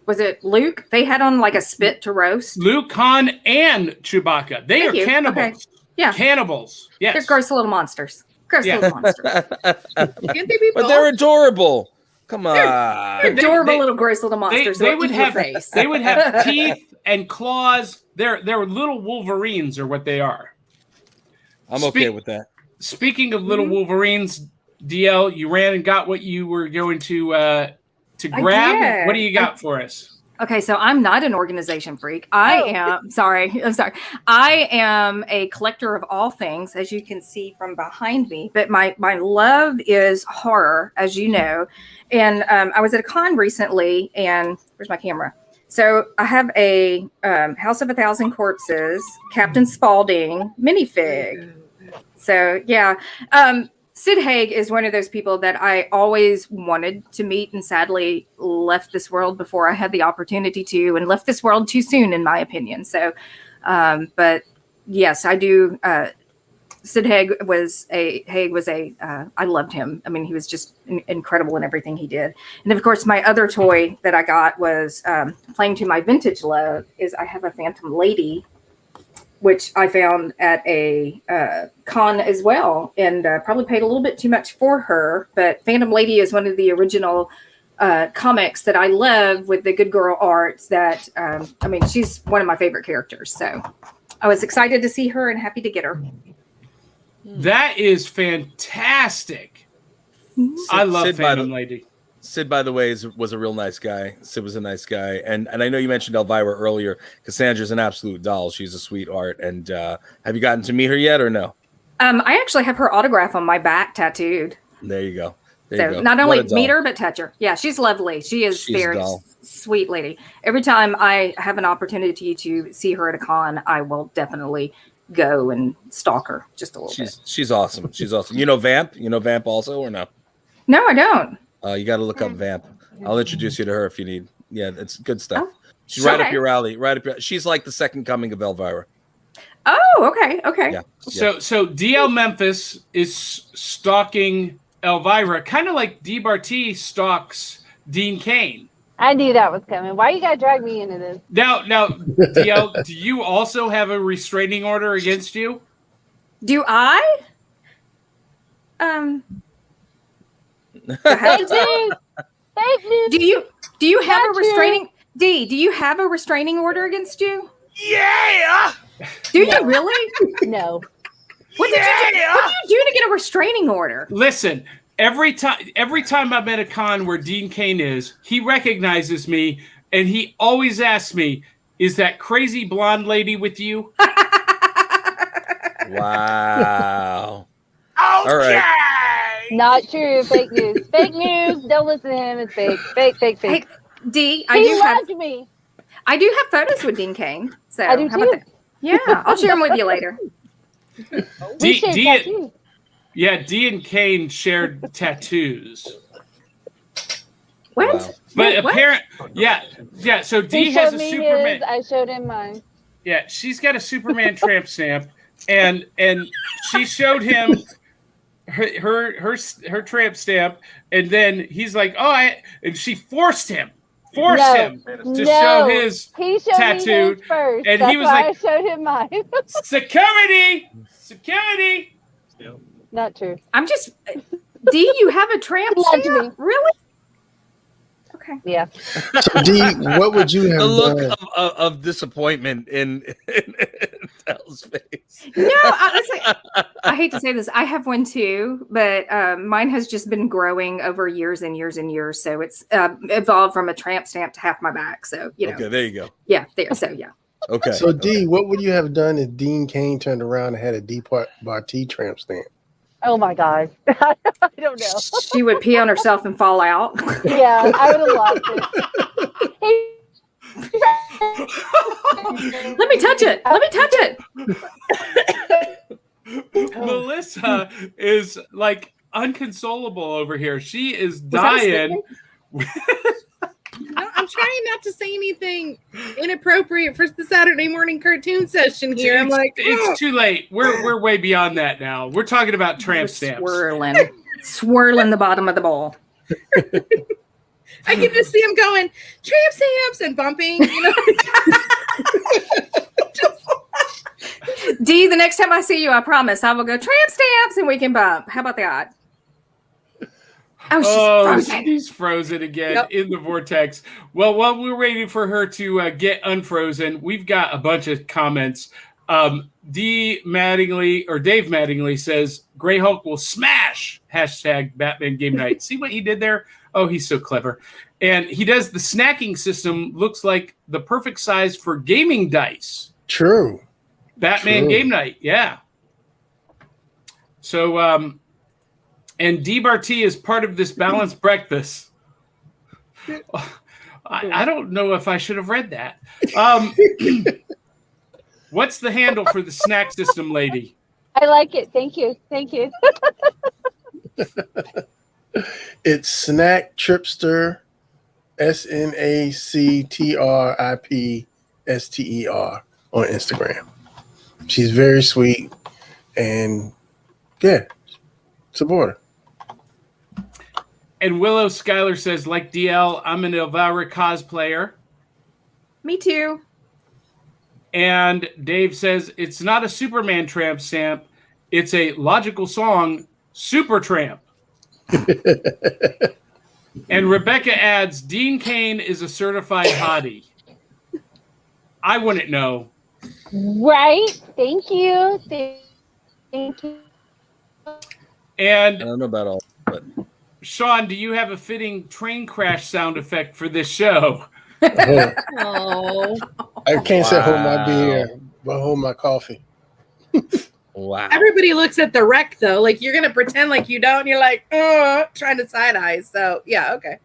Was it Luke? They had on like a spit to roast.
Luke, Han, and Chewbacca. They are cannibals.
Okay. Yeah,
cannibals. Yes,
they're gross little monsters. Little monsters.
Can't they be
But
both?
they're adorable. Come on.
They're adorable little gross little monsters.
They would have
face.
They would have teeth and claws. They're little Wolverines, are what they are.
I'm okay with that.
Speaking of little Wolverines, DL, you ran and got what you were going to grab. What do you got for us?
Okay, so I'm not an organization freak. I'm sorry. I am a collector of all things, as you can see from behind me. But my love is horror, as you know. And I was at a con recently, and where's my camera? So I have a House of a Thousand Corpses, Captain Spaulding minifig. So yeah, Sid Haig is one of those people that I always wanted to meet and sadly left this world before I had the opportunity to, and left this world too soon, in my opinion. So, but yes, I do. Sid Haig was I loved him. I mean, he was just incredible in everything he did. And then, of course, my other toy that I got was playing to my vintage love is I have a Phantom Lady, which I found at a con as well, and probably paid a little bit too much for her. But Phantom Lady is one of the original comics that I love with the good girl art that, I mean, she's one of my favorite characters. So I was excited to see her and happy to get her.
That is fantastic. I love
Sid,
Phantom Lady.
Sid, by the way, was a real nice guy. Sid was a nice guy. And I know you mentioned Elvira earlier. Cassandra's an absolute doll. She's a sweetheart. And have you gotten to meet her yet or no?
I actually have her autograph on my back tattooed.
There you go.
So not only meet her, but touch her. Yeah, she's lovely. She's very sweet lady. Every time I have an opportunity to see her at a con, I will definitely go and stalk her just a little bit.
She's awesome. She's awesome. You know Vamp? You know Vamp also or no?
No, I don't.
You got to look up Vamp. I'll introduce you to her if you need. Yeah, it's good stuff. She's right up your alley. She's like the second coming of Elvira.
Oh, okay.
Yeah.
So DL Memphis is stalking Elvira, kind of like DBarty stalks Dean Cain.
I knew that was coming. Why you gotta drag me into this?
Now, DL, do you also have a restraining order against you?
Do I?
Fake news. Fake news.
Do you have a restraining D? Do you have a restraining order against you?
Yeah.
Do you really?
No.
What did you do? What do you do to get a restraining order?
Listen, every time I'm at a con where Dean Cain is, he recognizes me and he always asks me, "Is that crazy blonde lady with you?"
Wow.
Okay.
All right.
Not true. Fake news. Fake news. Don't listen to him. It's fake. Fake.
Hey, D,
He loved me.
I do have photos with Dean Cain. So
I do
how about
too.
that? Yeah, I'll share them with you later.
D and Cain shared tattoos.
What?
Wow.
But
What?
yeah. So D
He
has
showed
a
me
Superman.
his. I showed him mine.
Yeah, she's got a Superman tramp stamp, and she showed him her tramp stamp, and then he's like, and she forced him to show his
He showed
tattoo,
me his first.
and
That's
he was
why
like,
I showed him mine.
security.
Not true.
I'm just D, you have a tramp
He loved
stamp?
me.
Really? Okay.
Yeah.
So, D, what would you have
The look
done?
of disappointment in Elle's face.
No, I hate to say this. I have one too, but mine has just been growing over years and years and years. So it's evolved from a tramp stamp to half my back. So, you know.
Okay, there you go.
Yeah, there. So, yeah.
Okay.
So, D, what would you have done if Dean Cain turned around and had a DBarty tramp stamp?
Oh my God. I don't know.
She would pee on herself and fall out.
Yeah, I would have lost it.
Let me touch it. Let me touch it.
Melissa is like unconsolable over here. She is
that a
dying.
I'm trying not to say anything inappropriate for the Saturday morning cartoon session here. I'm like,
it's too late. We're way beyond that now. We're talking about tramp stamps.
Swirling the bottom of the bowl.
I can just see him going tramp stamps and bumping. You know?
D, the next time I see you, I promise I will go tramp stamps and we can bump. How about that? Oh, she's frozen.
She's frozen again in the vortex. Well, while we're waiting for her to get unfrozen, we've got a bunch of comments. Dave Mattingly says, Grey Hulk will smash #Batman Game Night. See what he did there? Oh, he's so clever. And he does the snacking system, looks like the perfect size for gaming dice.
True.
Batman Game Night, yeah. So, and DBarty is part of this balanced breakfast. I don't know if I should have read that. What's the handle for the snack system, lady?
I like it. Thank you.
It's Snack Tripster, SNACTRIPSTER on Instagram. She's very sweet, and yeah, support her.
And Willow Schuyler says, like DL, I'm an Elvira cosplayer.
Me too.
And Dave says, it's not a Superman tramp stamp. It's a logical song, Super Tramp. And Rebecca adds, Dean Cain is a certified hottie. I wouldn't know.
Right? Thank you. Thank you.
And
I don't know about all, but
Sean, do you have a fitting train crash sound effect for this show?
Oh,
I can't say hold my beer, but hold my coffee.
wow.
everybody looks at the wreck though. Like you're gonna pretend like you don't. And you're like, trying to side eye. So yeah, okay.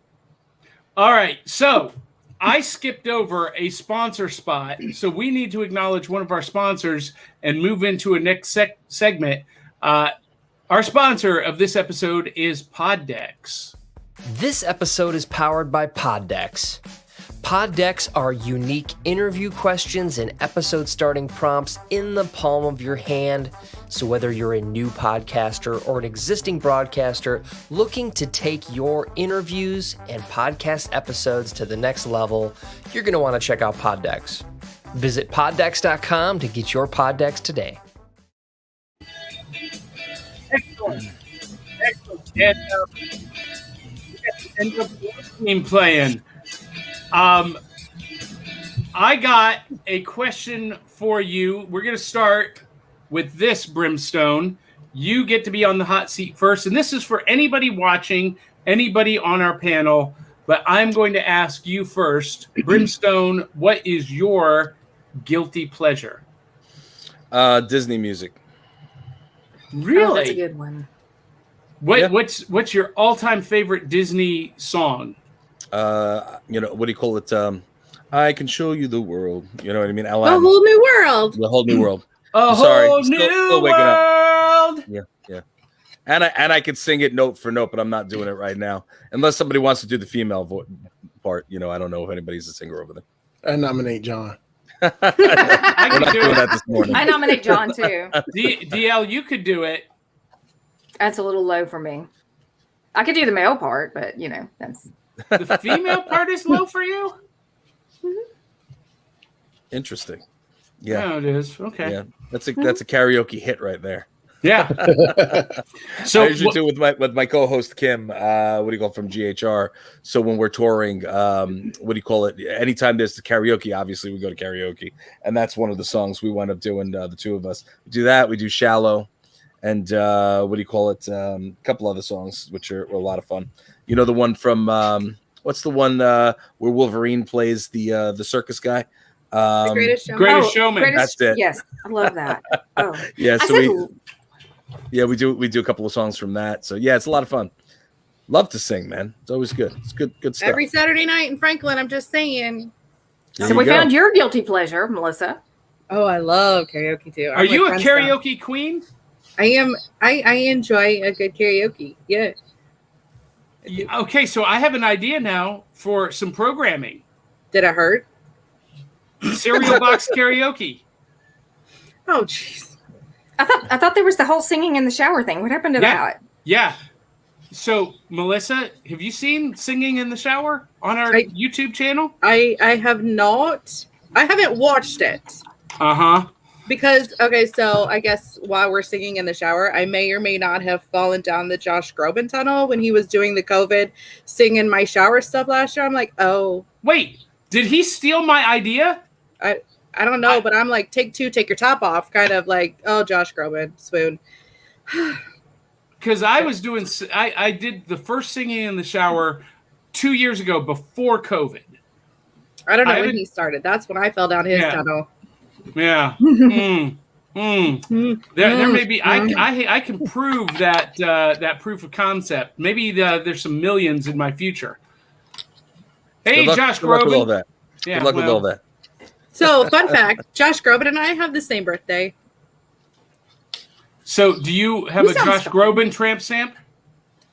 All right. So I skipped over a sponsor spot. So we need to acknowledge one of our sponsors and move into a next segment. Our sponsor of this episode is Poddex.
This episode is powered by Poddex. Poddex are unique interview questions and episode starting prompts in the palm of your hand. So whether you're a new podcaster or an existing broadcaster looking to take your interviews and podcast episodes to the next level, you're going to want to check out Poddex. Visit poddex.com to get your Poddex today.
Excellent. And we got the team playing. I got a question for you. We're going to start with this, Brimstone. You get to be on the hot seat first. And this is for anybody watching, anybody on our panel. But I'm going to ask you first. Brimstone, what is your guilty pleasure?
Disney music.
Really?
Oh, that's a good one.
What's your all-time favorite Disney song?
What do you call it? I can show you the world. You know what I mean?
The whole new world.
The whole new world.
A
Sorry,
whole
still
new
waking up.
world.
Yeah. And I could sing it note for note, but I'm not doing it right now. Unless somebody wants to do the female part. I don't know if anybody's a singer over there.
I nominate John.
We're not doing that this morning.
I nominate John too.
DL, you could do it.
That's a little low for me. I could do the male part, but that's
The female part is low for you?
Interesting. Yeah.
No, it is. Okay.
Yeah. That's a karaoke hit right there.
Yeah.
So I usually do with my co-host Kim, from GHR. So when we're touring, anytime there's the karaoke, obviously we go to karaoke, and that's one of the songs we wind up doing. The two of us we do that. We do "Shallow," and a couple other songs which are a lot of fun. You know the one from what's the one where Wolverine plays the circus guy?
The Greatest Showman.
Greatest Showman.
That's it.
Yes, I love that. Oh,
Yeah. So we do a couple of songs from that. So yeah, it's a lot of fun. Love to sing, man. It's always good. It's good stuff.
Every Saturday night in Franklin, I'm just saying.
There
so
you
we
go.
found your guilty pleasure, Melissa.
Oh, I love karaoke too.
Are you a karaoke queen?
I am. I enjoy a good karaoke. Yeah.
Okay, so I have an idea now for some programming.
Did it hurt?
Cereal box karaoke.
Oh, jeez.
I thought there was the whole singing in the shower thing. What happened to that?
Yeah. So, Melissa, have you seen Singing in the Shower on our YouTube channel?
I have not. I haven't watched it.
Uh-huh.
Because, so I guess while we're singing in the shower, I may or may not have fallen down the Josh Groban tunnel when he was doing the COVID sing in my shower stuff last year. I'm like, oh.
Wait, did he steal my idea?
I don't know, but I'm like, take two, take your top off. Kind of like, oh, Josh Groban, swoon.
Because I was doing, I did the first Singing in the Shower 2 years ago before COVID.
I don't know when he started. That's when I fell down his tunnel.
Yeah. There may be. I can prove that proof of concept. Maybe there's some millions in my future. Hey, Josh Groban.
Good luck with all that.
Yeah,
good luck with all that.
So, fun fact: Josh Groban and I have the same birthday.
So, do you have a Josh Groban tramp stamp?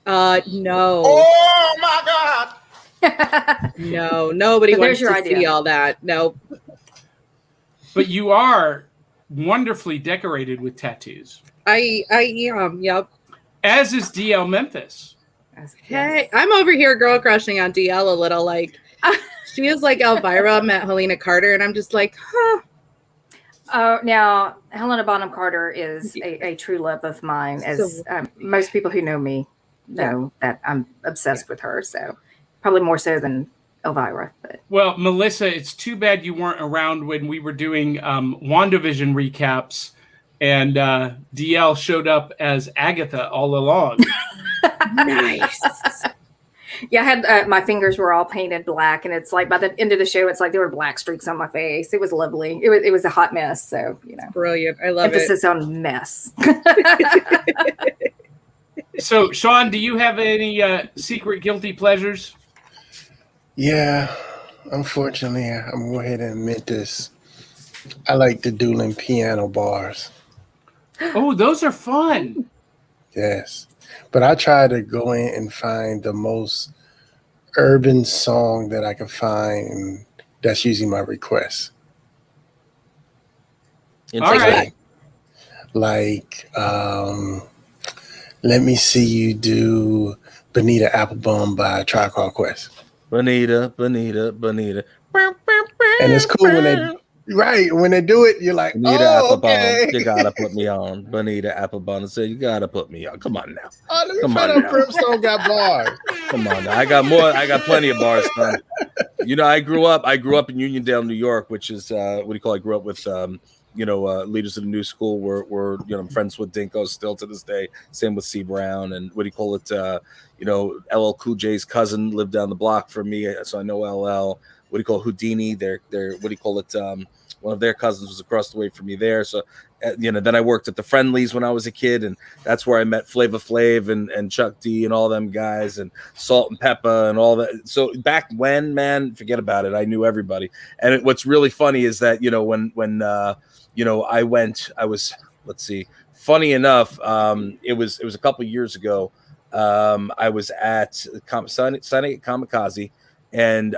No.
Oh my God.
No, nobody
So
wants
there's your
to
idea.
see all that. No.
But you are wonderfully decorated with tattoos,
I am. Yep.
as is DL Memphis.
Hey, I'm over here girl crushing on DL a little. Like, she is like Elvira met Helena Carter, and I'm just like, huh.
Oh, now Helena Bonham Carter is a true love of mine. As most people who know me know that I'm obsessed with her. So probably more so than Elvira. But
Well, Melissa, it's too bad you weren't around when we were doing WandaVision recaps, and DL showed up as Agatha all along.
Nice.
yeah, I had my fingers were all painted black, and it's like by the end of the show, it's like there were black streaks on my face. It was lovely. It was a hot mess. So
Brilliant. I love
emphasis on mess.
So, Sean, do you have any secret guilty pleasures?
Yeah, unfortunately, I'm going to go ahead and admit this. I like the dueling piano bars.
Oh, those are fun.
Yes. But I try to go in and find the most urban song that I can find, and that's usually my request.
All right.
Like, let me see you do Bonita Applebum by Tribe Called Quest.
Bonita.
And it's cool when they do it, you're like,
Bonita
oh,
Applebum,
okay.
you gotta put me on. Bonita Applebum, and say you gotta put me on. Come on now.
Oh, let me
Come
find
on
out
now.
Brimstone got bars.
Come on now. I got plenty of bars, son. I grew up in Uniondale, New York, which is I grew up with leaders of the new school were I'm friends with Dinko still to this day. Same with C Brown and LL Cool J's cousin lived down the block from me, so I know LL. Houdini? One of their cousins was across the way from me there. So, then I worked at the Friendlies when I was a kid, and that's where I met Flava Flav and Chuck D and all them guys, and Salt and Peppa and all that. So back when, man, forget about it. I knew everybody. And what's really funny is that when I went, funny enough, it was a couple years ago. I was at signing at Kamikaze. And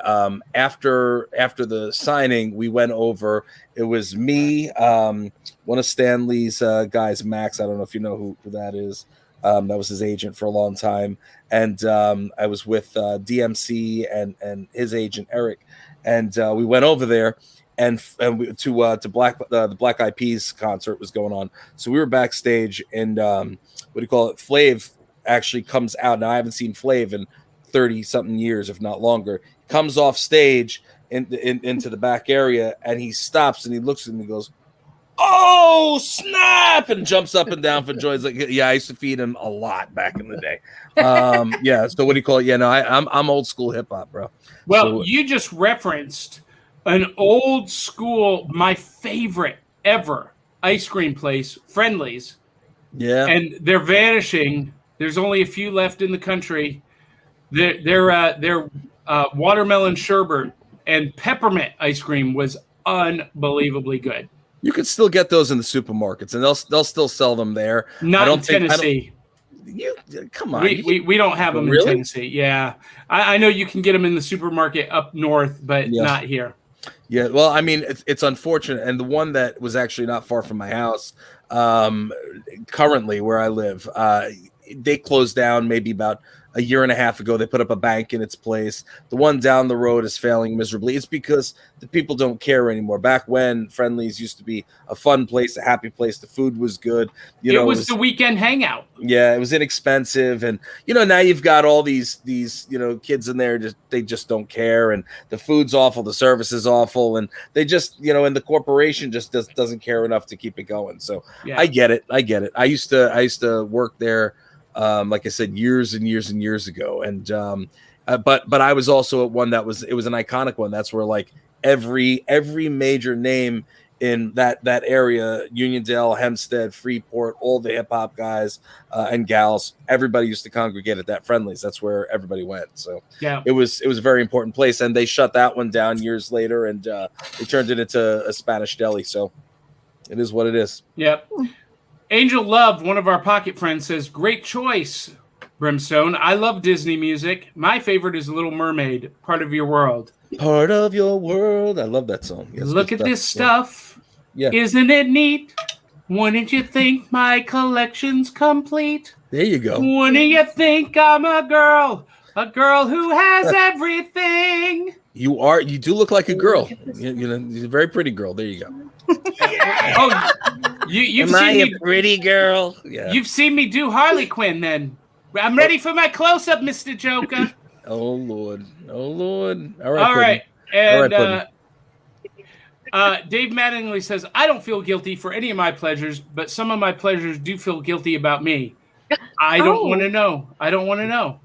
after the signing, we went over. It was me, one of Stanley's guys, Max. I don't know if you know who that is. That was his agent for a long time. And I was with DMC and his agent Eric, and we went over there. And to the Black Eyed Peas concert was going on. So we were backstage, and Flav actually comes out. Now I haven't seen Flav in 30-something years, if not longer. Comes off stage into the back area, and he stops and he looks at me and he goes, "Oh snap!" and jumps up and down for joy. He's like, "Yeah, I used to feed him a lot back in the day." So I'm old school hip hop, bro.
Well, you just referenced an old school, my favorite ever ice cream place, Friendlies.
Yeah,
and they're vanishing. There's only a few left in the country. Their watermelon sherbet and peppermint ice cream was unbelievably good.
You could still get those in the supermarkets, and they'll still sell them there.
Not in Tennessee.
Come on.
We don't have them in Tennessee. Yeah, I know you can get them in the supermarket up north, but not here.
Yeah, well, I mean, it's unfortunate, and the one that was actually not far from my house, currently where I live, they closed down maybe about a year and a half ago. They put up a bank in its place. The one down the road is failing miserably. It's because the people don't care anymore. Back when Friendlies used to be a fun place, a happy place, the food was good.
It was the weekend hangout.
Yeah, it was inexpensive, and now you've got all these kids in there. They just don't care, and the food's awful, the service is awful, and they just and the corporation just doesn't care enough to keep it going. So yeah. I get it. I used to work there. Like I said, years and years and years ago, and but I was also at one it was an iconic one. That's where like every major name in that area, Uniondale, Hempstead, Freeport, all the hip hop guys and gals, everybody used to congregate at that Friendlies. That's where everybody went. So yeah, it was a very important place, and they shut that one down years later, and they turned it into a Spanish deli. So it is what it is.
Yep. Angel Love, one of our pocket friends, says, "Great choice. Brimstone. I love Disney music. My favorite is Little Mermaid, Part of Your World.
Part of your world. I love that song. Yes,
Look
good
at this
Yeah.
stuff.
Yeah.
Isn't it neat? Wouldn't you think my collection's complete?
There you go.
Wouldn't you think I'm a girl who has everything?
You do look like a girl. You're a very pretty girl. There you go.
Oh, you've seen me,
pretty girl? Yeah.
you've seen me do Harley Quinn. Then I'm ready for my close-up, Mr. Joker.
Oh Lord. All right.
All right,
Puddin'.
and
All right,
Dave Mattingly says, I don't feel guilty for any of my pleasures, but some of my pleasures do feel guilty about me. I don't want to know. I don't want to know.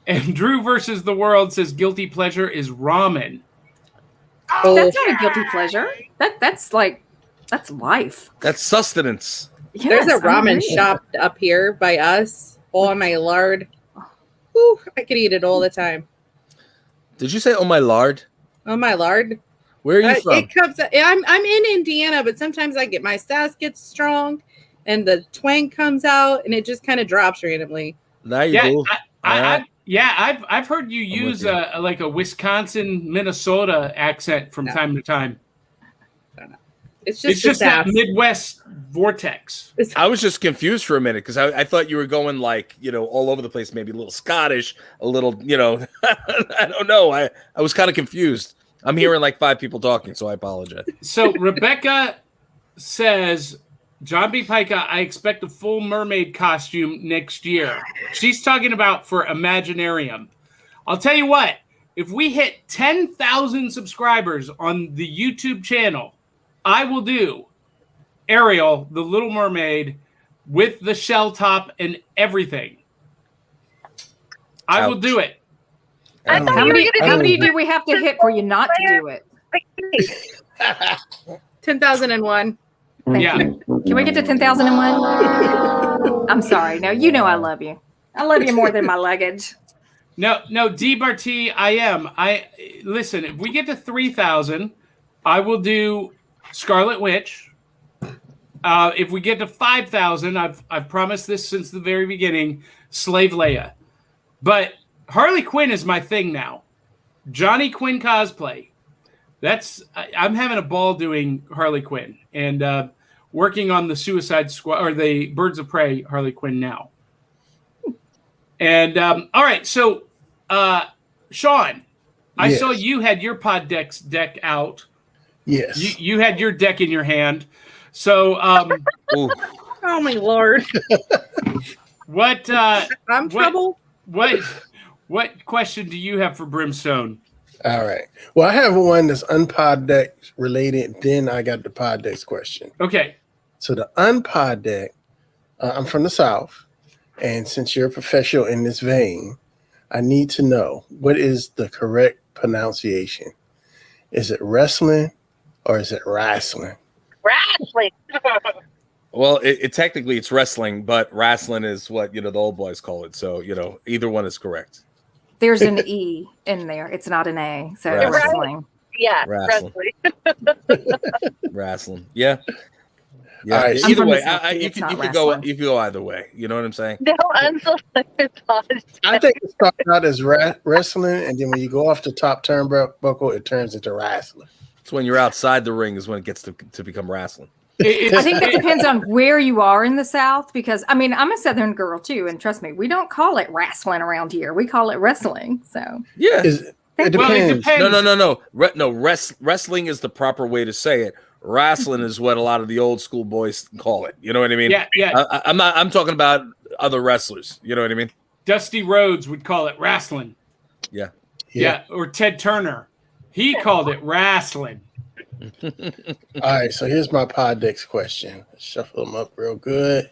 And Drew versus the World says guilty pleasure is ramen.
That's not a guilty pleasure. That's life.
That's sustenance.
There's a
Yes, I
ramen
agree.
shop up here by us. Oh my lord. Whew, I could eat it all the time.
Did you say, oh my lard?
Oh my lord.
Where are you from?
It comes. I'm in Indiana, but sometimes I get my sass gets strong, and the twang comes out, and it just kind of drops randomly.
Now you
Yeah,
go.
I've heard you use
with
like a Wisconsin, Minnesota accent from
No.
time to time.
It's just,
It's just
the
that
sass.
Midwest vortex.
I was just confused for a minute because I thought you were going like, all over the place, maybe a little Scottish, a little, I don't know. I was kind of confused. I'm hearing like 5 people talking, so I apologize.
So Rebecca says, John B. Pica, I expect a full mermaid costume next year. She's talking about for Imaginarium. I'll tell you what, if we hit 10,000 subscribers on the YouTube channel, I will do Ariel, the Little Mermaid, with the shell top and everything. I will do it.
I thought
How
you were
many,
gonna
how
do
many do we have to hit for you not to do it?
10,001.
Yeah.
Can we get to 10,001? I'm sorry. No, I love you. I love you more than my luggage.
No, D. Barty, I am. Listen, if we get to 3,000, I will do Scarlet Witch. If we get to 5,000, I've promised this since the very beginning, Slave Leia. But Harley Quinn is my thing now. Johnny Quinn cosplay. I'm having a ball doing Harley Quinn and working on the Suicide Squad or the Birds of Prey Harley Quinn now. And all right, so Sean, I
Yes.
saw you had your pod deck out.
Yes.
You had your deck in your hand. So
Ooh.
Oh my lord.
what
I'm trouble.
what question do you have for Brimstone?
All right. Well, I have one that's unpod deck related. Then I got the pod decks question.
Okay.
So the unpod deck, I'm from the South. And since you're a professional in this vein, I need to know what is the correct pronunciation. Is it wrestling or is it wrestling?
Wrestling.
Well, it technically it's wrestling, but wrestling is what, the old boys call it. So, either one is correct.
There's an E in there. It's not an A. So
Right.
wrestling.
Yeah,
Wrestling.
wrestling.
Wrestling. Yeah. Yeah.
All right,
Either
from
way,
the South, too.
you
It's
could
not
you could go
wrestling.
you could go either way. You know what I'm saying?
No unsolicited thoughts.
I think it starts out as wrestling, and then when you go off the top turnbuckle, it turns into wrestling.
It's when you're outside the ring is when it gets to become wrestling.
It's,
I think that depends on where you are in the South because, I'm a Southern girl too. And trust me, we don't call it wrestling around here. We call it wrestling. So
Yeah.
It
well, it
depends.
depends.
No. Wrestling is the proper way to say it. Wrestling is what a lot of the old school boys call it. You know what I mean?
Yeah.
I'm talking about other wrestlers. You know what I mean?
Dusty Rhodes would call it wrestling.
Yeah.
Yeah. Or Ted Turner. He called it wrestling.
All right, so here's my pod decks question. Shuffle them up real good.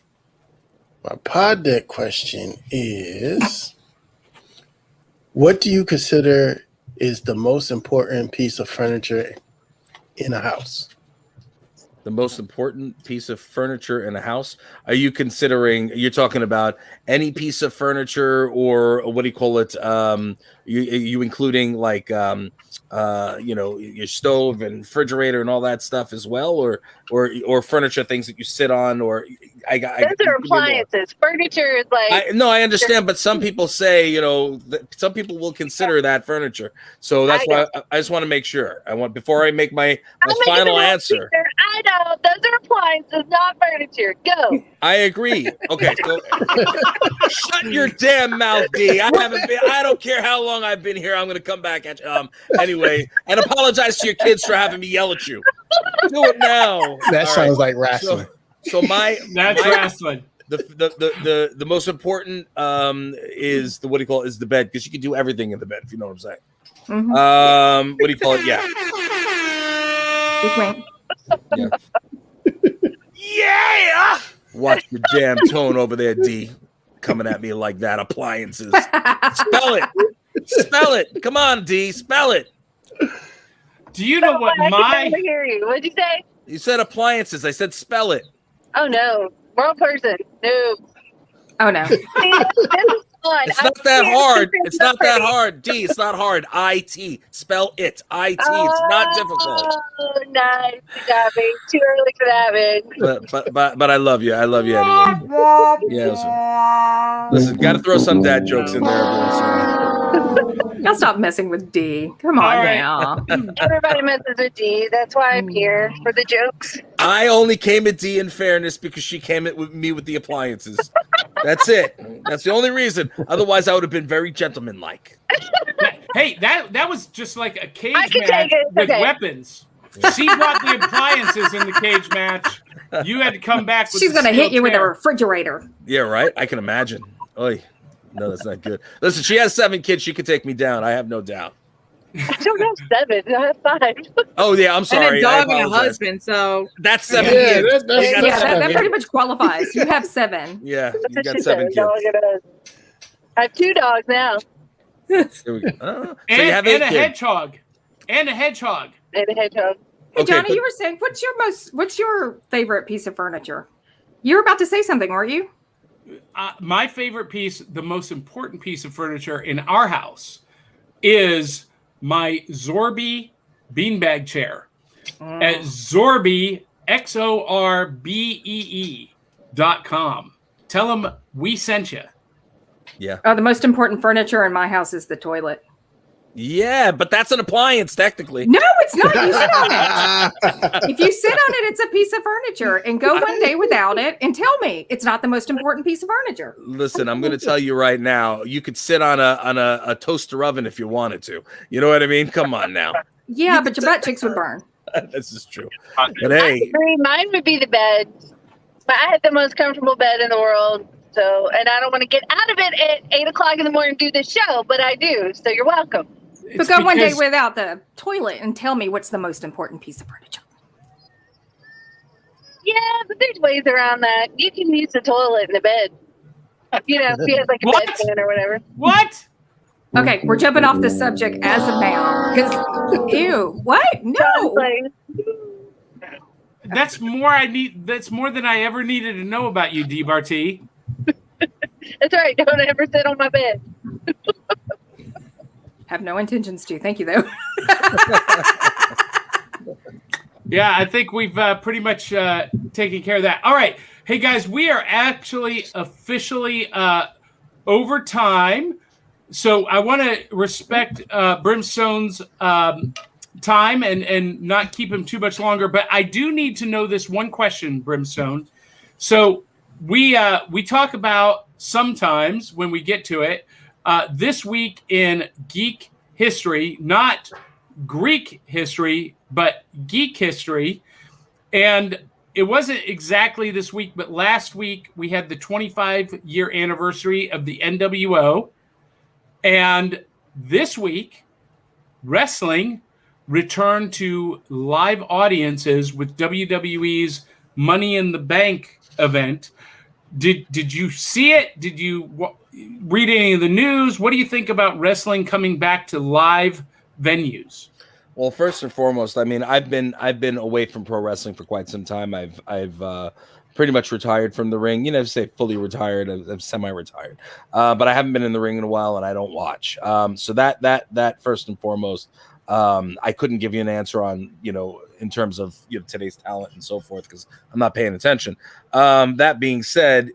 My pod deck question is, what do you consider is the most important piece of furniture in a house?
The most important piece of furniture in a house? Are you considering? You're talking about any piece of furniture, or what do you call it? You including like your stove and refrigerator and all that stuff as well, or furniture, things that you sit on, or
Those are appliances. Furniture is like.
No, I understand, but some people say, some people will consider that furniture. So that's why I just want to make sure. Before I make my final answer.
I know those are appliances, not furniture. Go.
I agree. Okay, so shut your damn mouth, D. I don't care how long I've been here. I'm going to come back at you. Anyway, and apologize to your kids for having me yell at you. Do it now.
That sounds like wrestling.
So
that's wrestling.
The most important is is the bed, because you can do everything in the bed, if you know what I'm saying.
Mm-hmm.
What do you call it? Yeah. Yeah. Watch your damn tone over there, D. Coming at me like that. Appliances. Spell it. Spell it. Come on, D. Spell it.
Do you know what
I can hear you. What'd you say?
You said appliances. I said spell it.
Oh no, wrong person. No.
Oh no.
It's not that hard. It's not that hard. D, it's not hard. IT. Spell it. IT. It's not difficult.
Oh, nice. You got me. Too early for that, man.
But I love you. I love you anyway. Yeah. Listen, got to throw some dad jokes in there.
Y'all stop messing with D. Come on now.
Everybody messes with D. That's why I'm here, for the jokes.
I only came at D in fairness because she came at me with the appliances. That's it. That's the only reason. Otherwise, I would have been very gentlemanlike.
Hey, that was just like a cage match with weapons. She brought the appliances in the cage match. You had to come back with
She's going to hit you with a refrigerator.
Yeah, right? I can imagine. Oy. No, that's not good. Listen, she has 7 kids. She could take me down. I have no doubt.
I don't have 7. I have 5.
Oh, yeah, I'm sorry.
And a dog and a husband, so.
That's 7 kids.
That pretty much qualifies. You have 7.
Yeah, you got 7 kids.
I have 2 dogs now.
There we go. So
and a hedgehog. And a hedgehog.
And a hedgehog.
Hey, Johnny, you were saying, what's your favorite piece of furniture? You were about to say something, weren't you?
My favorite piece, the most important piece of furniture in our house, is my Zorby beanbag chair at Zorbee, XORBEE.com. Tell them we sent you.
Yeah.
Oh, the most important furniture in my house is the toilet.
Yeah, but that's an appliance, technically.
No, it's not. You sit on it. If you sit on it, it's a piece of furniture. And go one day without it and tell me it's not the most important piece of furniture.
Listen, I'm going to tell you right now, you could sit on a toaster oven if you wanted to. You know what I mean? Come on now.
Yeah, but your butt cheeks would burn.
This is true. But hey,
mine would be the bed. I had the most comfortable bed in the world. So, and I don't want to get out of it at 8 o'clock in the morning and do this show, but I do. So you're welcome.
But go one day without the toilet and tell me what's the most important piece of furniture.
Yeah, but there's ways around that. You can use the toilet in the bed. You know, if you have like a bedpan or whatever.
What?
Okay, we're jumping off the subject as of now. Because, ew, what? No.
That's more than I ever needed to know about you, D. Barty.
That's right. Don't ever sit on my bed.
Have no intentions to. Thank you, though.
Yeah, I think we've pretty much taken care of that. All right. Hey, guys, we are actually officially over time. So I want to respect Brimstone's time and not keep him too much longer. But I do need to know this one question, Brimstone. So we talk about sometimes when we get to it, this week in geek history, not Greek history, but geek history. And it wasn't exactly this week, but last week we had the 25-year anniversary of the NWO. And this week, wrestling returned to live audiences with WWE's Money in the Bank event. Did you see it? Did you read any of the news? What do you think about wrestling coming back to live venues?
Well, first and foremost, I mean, I've been away from pro wrestling for quite some time. I've pretty much retired from the ring. You know, say fully retired. I'm semi-retired, but I haven't been in the ring in a while, and I don't watch. So that first and foremost, I couldn't give you an answer on, you know, in terms of, you know, today's talent and so forth, because I'm not paying attention. That being said,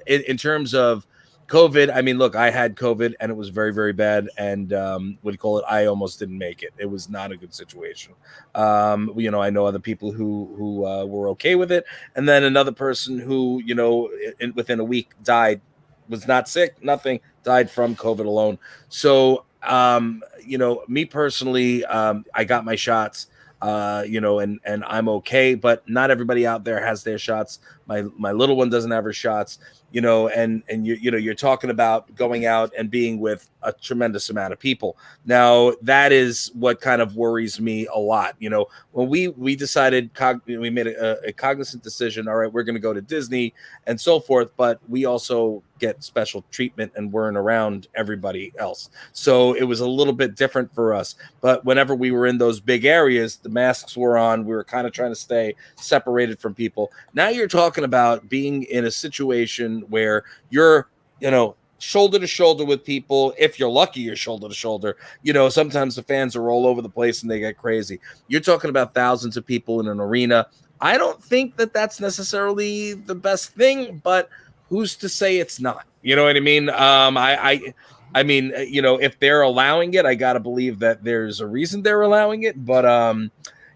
in terms of COVID, I mean, look, I had COVID and it was very, very bad. And what do you call it? I almost didn't make it. It was not a good situation. You know, I know other people who were okay with it, and then another person who, you know, within a week died, was not sick, nothing, died from COVID alone. So, you know, me personally, I got my shots. You know, and I'm okay, but not everybody out there has their shots. My little one doesn't have her shots, you know, and you know, you're talking about going out and being with a tremendous amount of people. Now, that is what kind of worries me a lot. You know, when we decided, we made a cognizant decision, all right, we're going to go to Disney and so forth, but we also get special treatment and weren't around everybody else. So it was a little bit different for us. But whenever we were in those big areas, the masks were on. We were kind of trying to stay separated from people. Now you're talking about being in a situation where you're, you know, shoulder to shoulder with people. If you're lucky, you're shoulder to shoulder. You know, sometimes the fans are all over the place and they get crazy. You're talking about thousands of people in an arena. I don't think that that's necessarily the best thing, but who's to say it's not? You know what I mean? I mean, you know, if they're allowing it, I gotta believe that there's a reason they're allowing it. But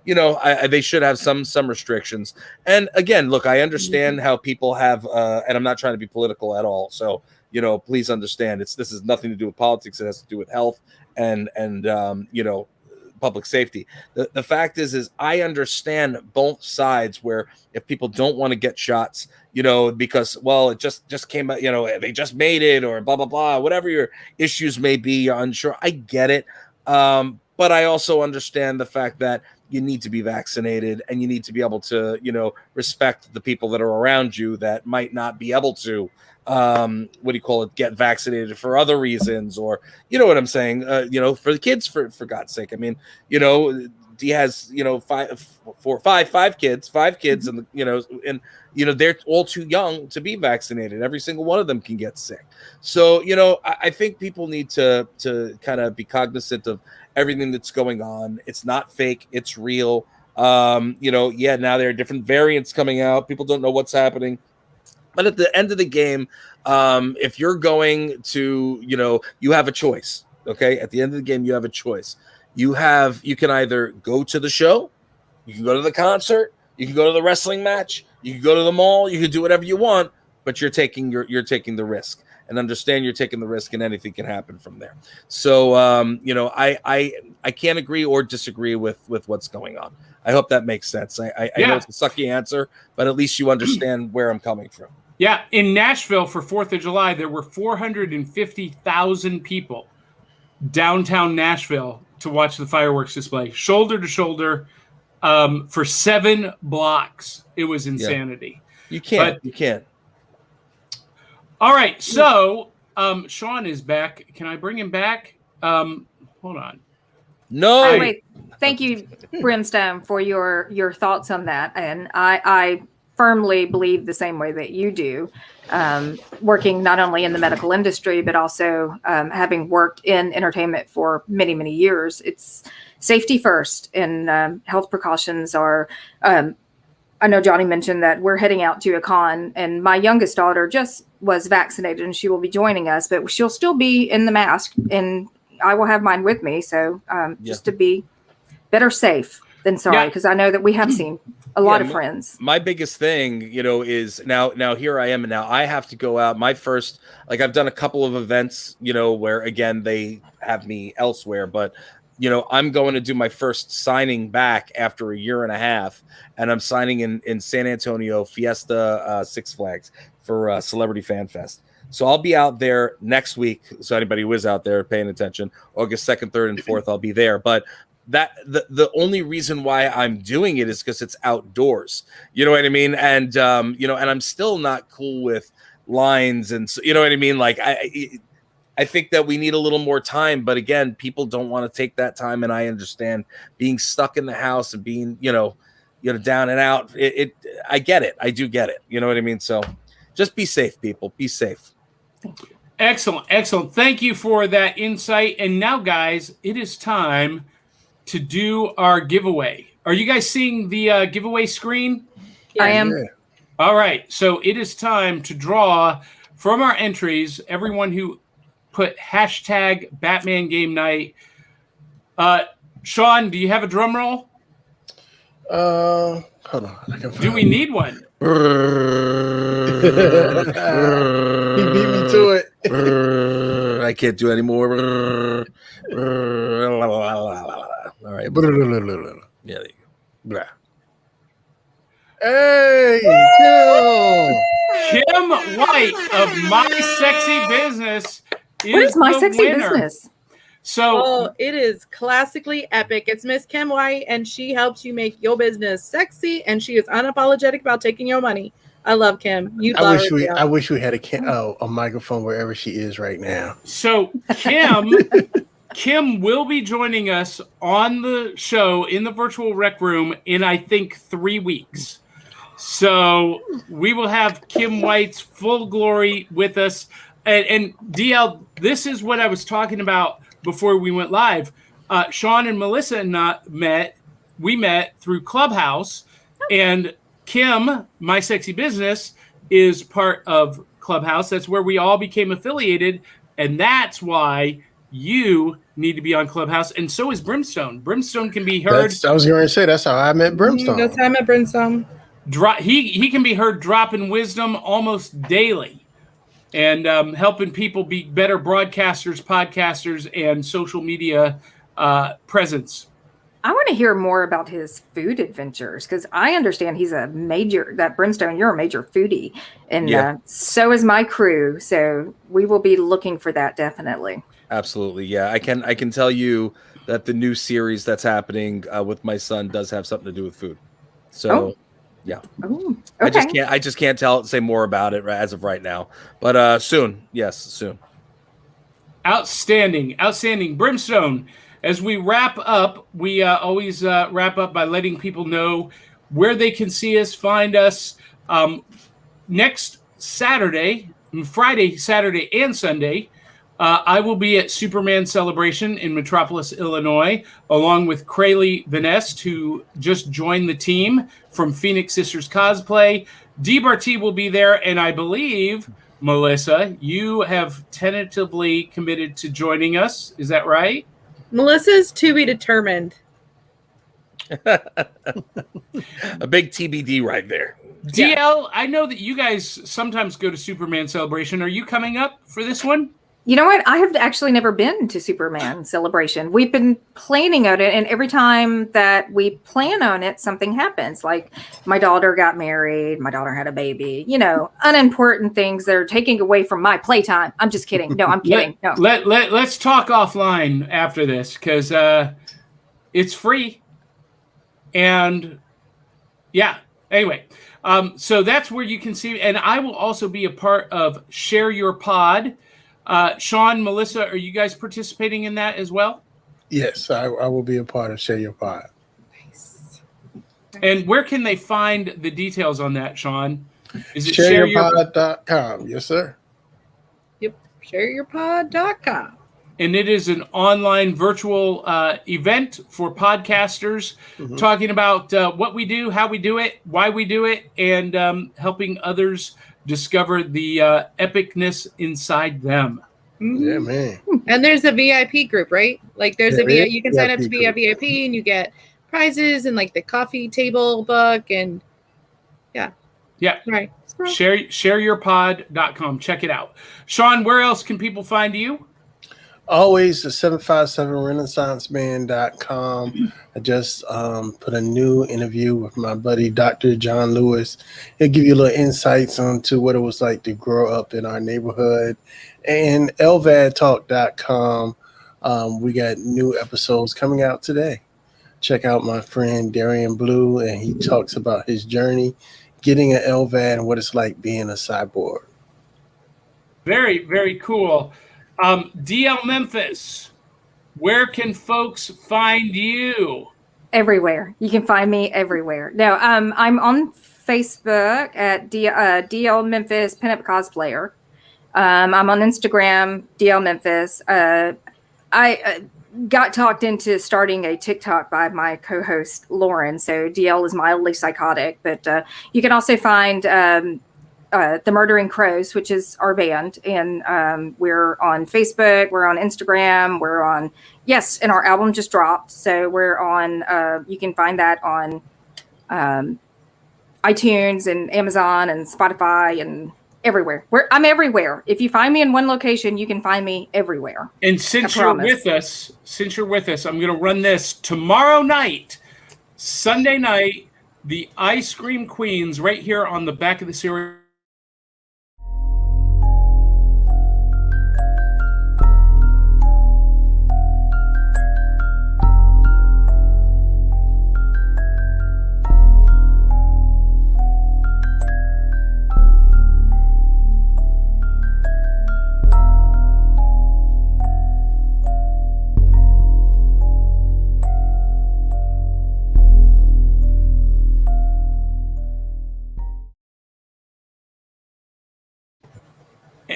you know, they should have some restrictions. And again, look, I understand how people have, and I'm not trying to be political at all. So, you know, please understand, this has nothing to do with politics. It has to do with health and you know, public safety. The fact is I understand both sides, where if people don't want to get shots, you know, because, well, it just came out, you know, they just made it, or blah, blah, blah, whatever your issues may be, you're unsure. I get it. But I also understand the fact that you need to be vaccinated and you need to be able to, you know, respect the people that are around you that might not be able to, what do you call it, get vaccinated for other reasons, or, you know what I'm saying? You know, for the kids, for God's sake. I mean, you know, he has, you know, five kids, and, you know, they're all too young to be vaccinated. Every single one of them can get sick. So, you know, I think people need to kind of be cognizant of everything that's going on. It's not fake, it's real. You know, yeah, now there are different variants coming out. People don't know what's happening. But at the end of the game, if you're going to, you know, you have a choice. Okay. At the end of the game, you have a choice. You can either go to the show, you can go to the concert, you can go to the wrestling match, you can go to the mall, you can do whatever you want, but you're taking the risk. And understand you're taking the risk, and anything can happen from there. So, you know, I can't agree or disagree with what's going on. I hope that makes sense. I know it's a sucky answer, but at least you understand where I'm coming from.
Yeah, in Nashville for 4th of July, there were 450,000 people downtown Nashville to watch the fireworks display, shoulder to shoulder, for 7 blocks. It was insanity.
Yeah. You can't.
All right, so Sean is back. Can I bring him back? Hold on.
No.
Wait. Thank you, Brimstone, for your thoughts on that. And I firmly believe the same way that you do, working not only in the medical industry, but also having worked in entertainment for many, many years. It's safety first, and health precautions are I know Johnny mentioned that we're heading out to a con, and my youngest daughter just was vaccinated and she will be joining us, but she'll still be in the mask, and I will have mine with me. So just to be better safe than sorry, because I know that we have seen a lot of friends.
My biggest thing, you know, is now here I am, and now I have to go out. My first, like, I've done a couple of events, you know, where again, they have me elsewhere, but you know, I'm going to do my first signing back after a year and a half, and I'm signing in San Antonio Fiesta Six Flags for Celebrity Fan Fest. So I'll be out there next week. So anybody who is out there paying attention, August 2nd, 3rd, and 4th, I'll be there. But that the only reason why I'm doing it is because it's outdoors. You know what I mean? And you know, and I'm still not cool with lines, and so, you know what I mean? Like I think that we need a little more time, but again, people don't want to take that time, and I understand being stuck in the house and being, down and out. I get it. I do get it. You know what I mean? So just be safe, people. Be safe.
Thank you.
Excellent. Thank you for that insight. And now, guys, it is time to do our giveaway. Are you guys seeing the giveaway screen?
I am.
Yeah.
All right. So it is time to draw from our entries, everyone who put hashtag Batman Game Night. Sean, do you have a drum roll?
Hold on.
Do we need one?
He beat me to it.
I can't do any more. All right. Yeah, there you go.
Hey,
Kim White of My Sexy Business
What is My
the
Sexy
winner.
Business?
So
Oh, it is classically epic. It's Miss Kim White, and she helps you make your business sexy, and she is unapologetic about taking your money. I love Kim. You
I
love
wish
her.
I wish we had a microphone wherever she is right now.
So Kim will be joining us on the show in the virtual rec room in, I think, 3 weeks. So we will have Kim White's full glory with us. And DL, this is what I was talking about before we went live. Sean and Melissa we met through Clubhouse, and Kim, My Sexy Business, is part of Clubhouse. That's where we all became affiliated, and that's why you need to be on Clubhouse, and so is Brimstone. Brimstone can be heard.
I was going to say that's how I met Brimstone.
That's how I met Brimstone.
He can be heard dropping wisdom almost daily, and helping people be better broadcasters, podcasters, and social media presence.
I want to hear more about his food adventures, because I understand he's that Brimstone, you're a major foodie, and so is my crew. So we will be looking for that definitely.
Absolutely. Yeah. I can tell you that the new series that's happening with my son does have something to do with food. So yeah.
Oh, okay.
I just can't say more about it as of right now, but soon. Yes, soon.
Outstanding. Brimstone, as we wrap up, we always wrap up by letting people know where they can see us, find us. Next Saturday, Friday, Saturday, and Sunday, I will be at Superman Celebration in Metropolis, Illinois, along with Crayley Vanest, who just joined the team from Phoenix Sisters Cosplay. D-Barty will be there, and I believe, Melissa, you have tentatively committed to joining us. Is that right?
Melissa's to be determined.
A big TBD right there.
DL, I know that you guys sometimes go to Superman Celebration. Are you coming up for this one?
You know what? I have actually never been to Superman Celebration. We've been planning on it, and every time that we plan on it, something happens. Like my daughter got married, my daughter had a baby, unimportant things that are taking away from my playtime. I'm just kidding. No, I'm kidding. No.
Let's talk offline after this, because it's free. And anyway, so that's where you can see, and I will also be a part of Share Your Pod. Sean, Melissa, are you guys participating in that as well?
Yes, I will be a part of Share Your Pod.
Nice.
And where can they find the details on that, Sean? Is it
ShareYourPod.com? Yes, sir.
Yep. ShareYourPod.com.
And it is an online virtual event for podcasters, talking about what we do, how we do it, why we do it, and helping others discover the epicness inside them.
Yeah, man.
And there's a VIP group, right? Like there's you can sign up to be a
group.
VIP, and you get prizes and like the coffee table book, and yeah. Right.
ShareYourPod.com. Check it out. Sean, where else can people find you?
Always the 757renaissanceband.com. I just put a new interview with my buddy, Dr. John Lewis. He'll give you a little insights onto what it was like to grow up in our neighborhood. And elvadtalk.com. We got new episodes coming out today. Check out my friend Darian Blue, and he talks about his journey getting an LVAD and what it's like being a cyborg.
Very, very cool. DL Memphis, where can folks find you?
Everywhere. You can find me everywhere. No, I'm on Facebook at DL Memphis Pinup Cosplayer. I'm on Instagram, DL Memphis. I got talked into starting a TikTok by my co-host Lauren. So DL is mildly psychotic, but you can also find the Murdering Crows, which is our band, and we're on Facebook, we're on Instagram, we're on and our album just dropped, so we're on. You can find that on iTunes and Amazon and Spotify and everywhere. I'm everywhere. If you find me in one location, you can find me everywhere.
And since you're with us, I'm going to run this tomorrow night, Sunday night, the Ice Cream Queens, right here on the back of the series.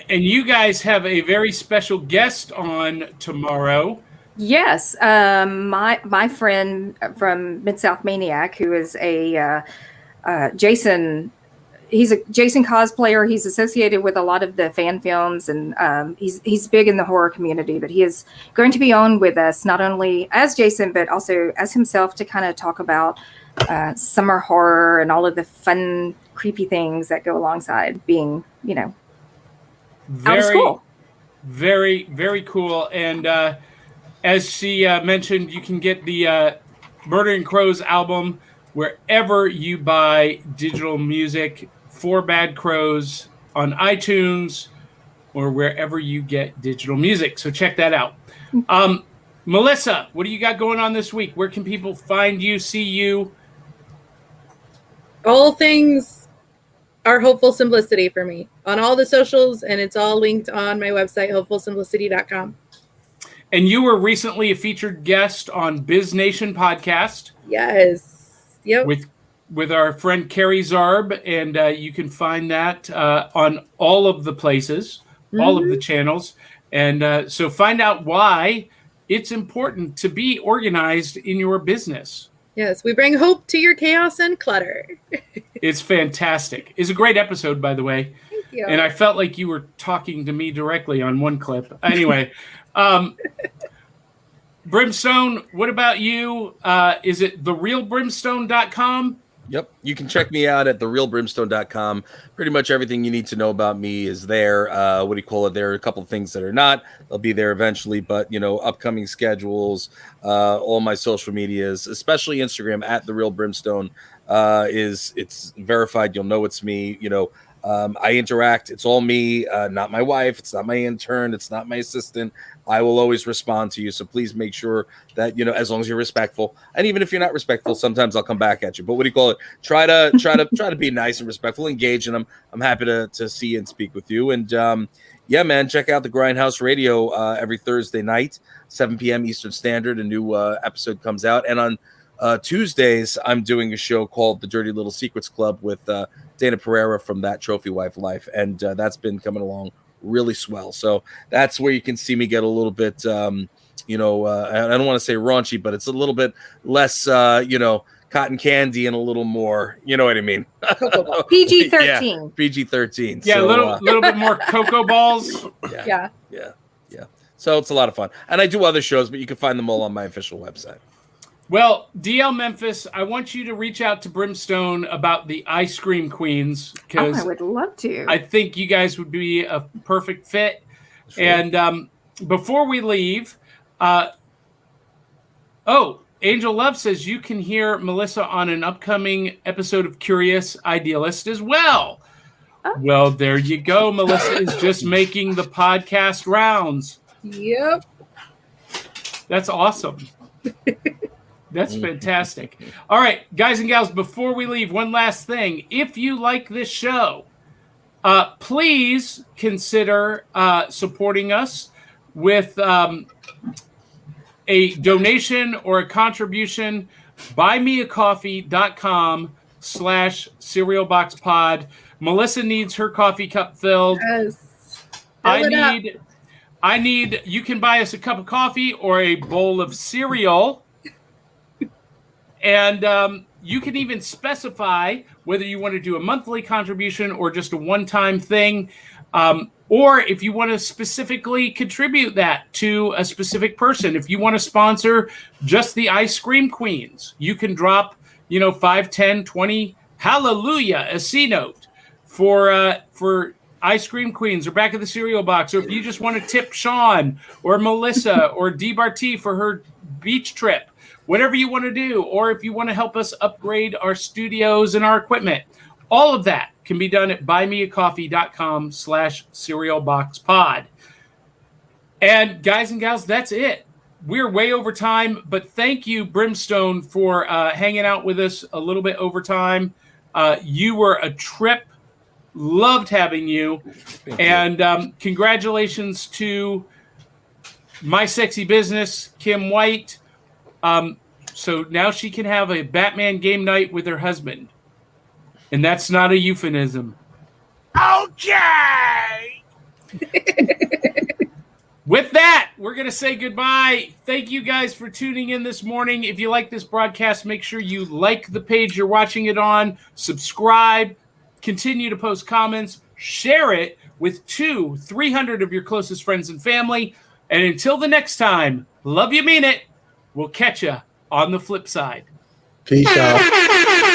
And you guys have a very special guest on tomorrow.
Yes, my friend from Mid-South Maniac, who is a Jason. He's a Jason cosplayer. He's associated with a lot of the fan films, and he's big in the horror community. But he is going to be on with us, not only as Jason, but also as himself, to kind of talk about summer horror and all of the fun, creepy things that go alongside being, out of school.
Very, very cool. And as she mentioned, you can get the Murdering Crows album wherever you buy digital music. 4 Bad Crows on iTunes or wherever you get digital music. So check that out. Melissa, what do you got going on this week? Where can people find you, see you?
All things are Hopeful Simplicity for me on all the socials, and it's all linked on my website, hopefulsimplicity.com.
And you were recently a featured guest on Biz Nation podcast.
Yes. Yep.
With our friend Carrie Zarb, and you can find that on all of the places, all of the channels. And so find out why it's important to be organized in your business.
Yes, we bring hope to your chaos and clutter.
It's fantastic. It's a great episode, by the way.
Thank you.
And I felt like you were talking to me directly on one clip. Anyway, Brimstone, what about you? Is it therealbrimstone.com?
Yep. You can check me out at therealbrimstone.com. Pretty much everything you need to know about me is there. There are a couple of things that are not. They'll be there eventually, but, upcoming schedules, all my social medias, especially Instagram at therealbrimstone, it's verified. You'll know it's me. I interact. It's all me, not my wife. It's not my intern. It's not my assistant. I will always respond to you. So please make sure that, as long as you're respectful, and even if you're not respectful, sometimes I'll come back at you. But try to be nice and respectful, engage in them. I'm happy to see you and speak with you. And yeah, man, check out the Grindhouse Radio every Thursday night, 7 p.m. Eastern Standard. A new episode comes out. And on Tuesdays, I'm doing a show called The Dirty Little Secrets Club with Dana Pereira from That Trophy Wife Life. And that's been coming along really swell. So that's where you can see me get a little bit, I don't want to say raunchy, but it's a little bit less, cotton candy and a little more, you know what I mean?
PG-13.
Yeah, PG-13.
Yeah,
so,
a little bit more cocoa balls.
Yeah. So it's a lot of fun. And I do other shows, but you can find them all on my official website.
Well, DL Memphis, I want you to reach out to Brimstone about the Ice Cream Queens, because
I would love to.
I think you guys would be a perfect fit. Sure. And before we leave, Angel Love says you can hear Melissa on an upcoming episode of Curious Idealist as well. Oh. Well, there you go. Melissa is just making the podcast rounds.
Yep.
That's awesome. That's fantastic. All right, guys and gals, before we leave, one last thing. If you like this show, please consider supporting us. with a donation or a contribution, buymeacoffee.com/cerealboxpod. Melissa needs her coffee cup filled.
Yes.
I need, you can buy us a cup of coffee or a bowl of cereal. And you can even specify whether you want to do a monthly contribution or just a one-time thing. Or if you want to specifically contribute that to a specific person. If you want to sponsor just the Ice Cream Queens, you can drop, 5, 10, 20, hallelujah, a C note for Ice Cream Queens or Back of the Cereal Box. Or if you just want to tip Sean or Melissa or D. Barty for her beach trip, whatever you want to do, or if you want to help us upgrade our studios and our equipment, all of that can be done at buymeacoffee.com/cerealboxpod. And guys and gals, that's it. We're way over time, but thank you, Brimstone, for hanging out with us a little bit over time. You were a trip. Loved having you. And congratulations to My Sexy Business, Kim White. So now she can have a Batman game night with her husband. And that's not a euphemism.
Okay.
With that, we're going to say goodbye. Thank you guys for tuning in this morning. If you like this broadcast, make sure you like the page you're watching it on, subscribe, continue to post comments, share it with 200-300 of your closest friends and family. And until the next time, love you, mean it. We'll catch you on the flip side.
Peace out.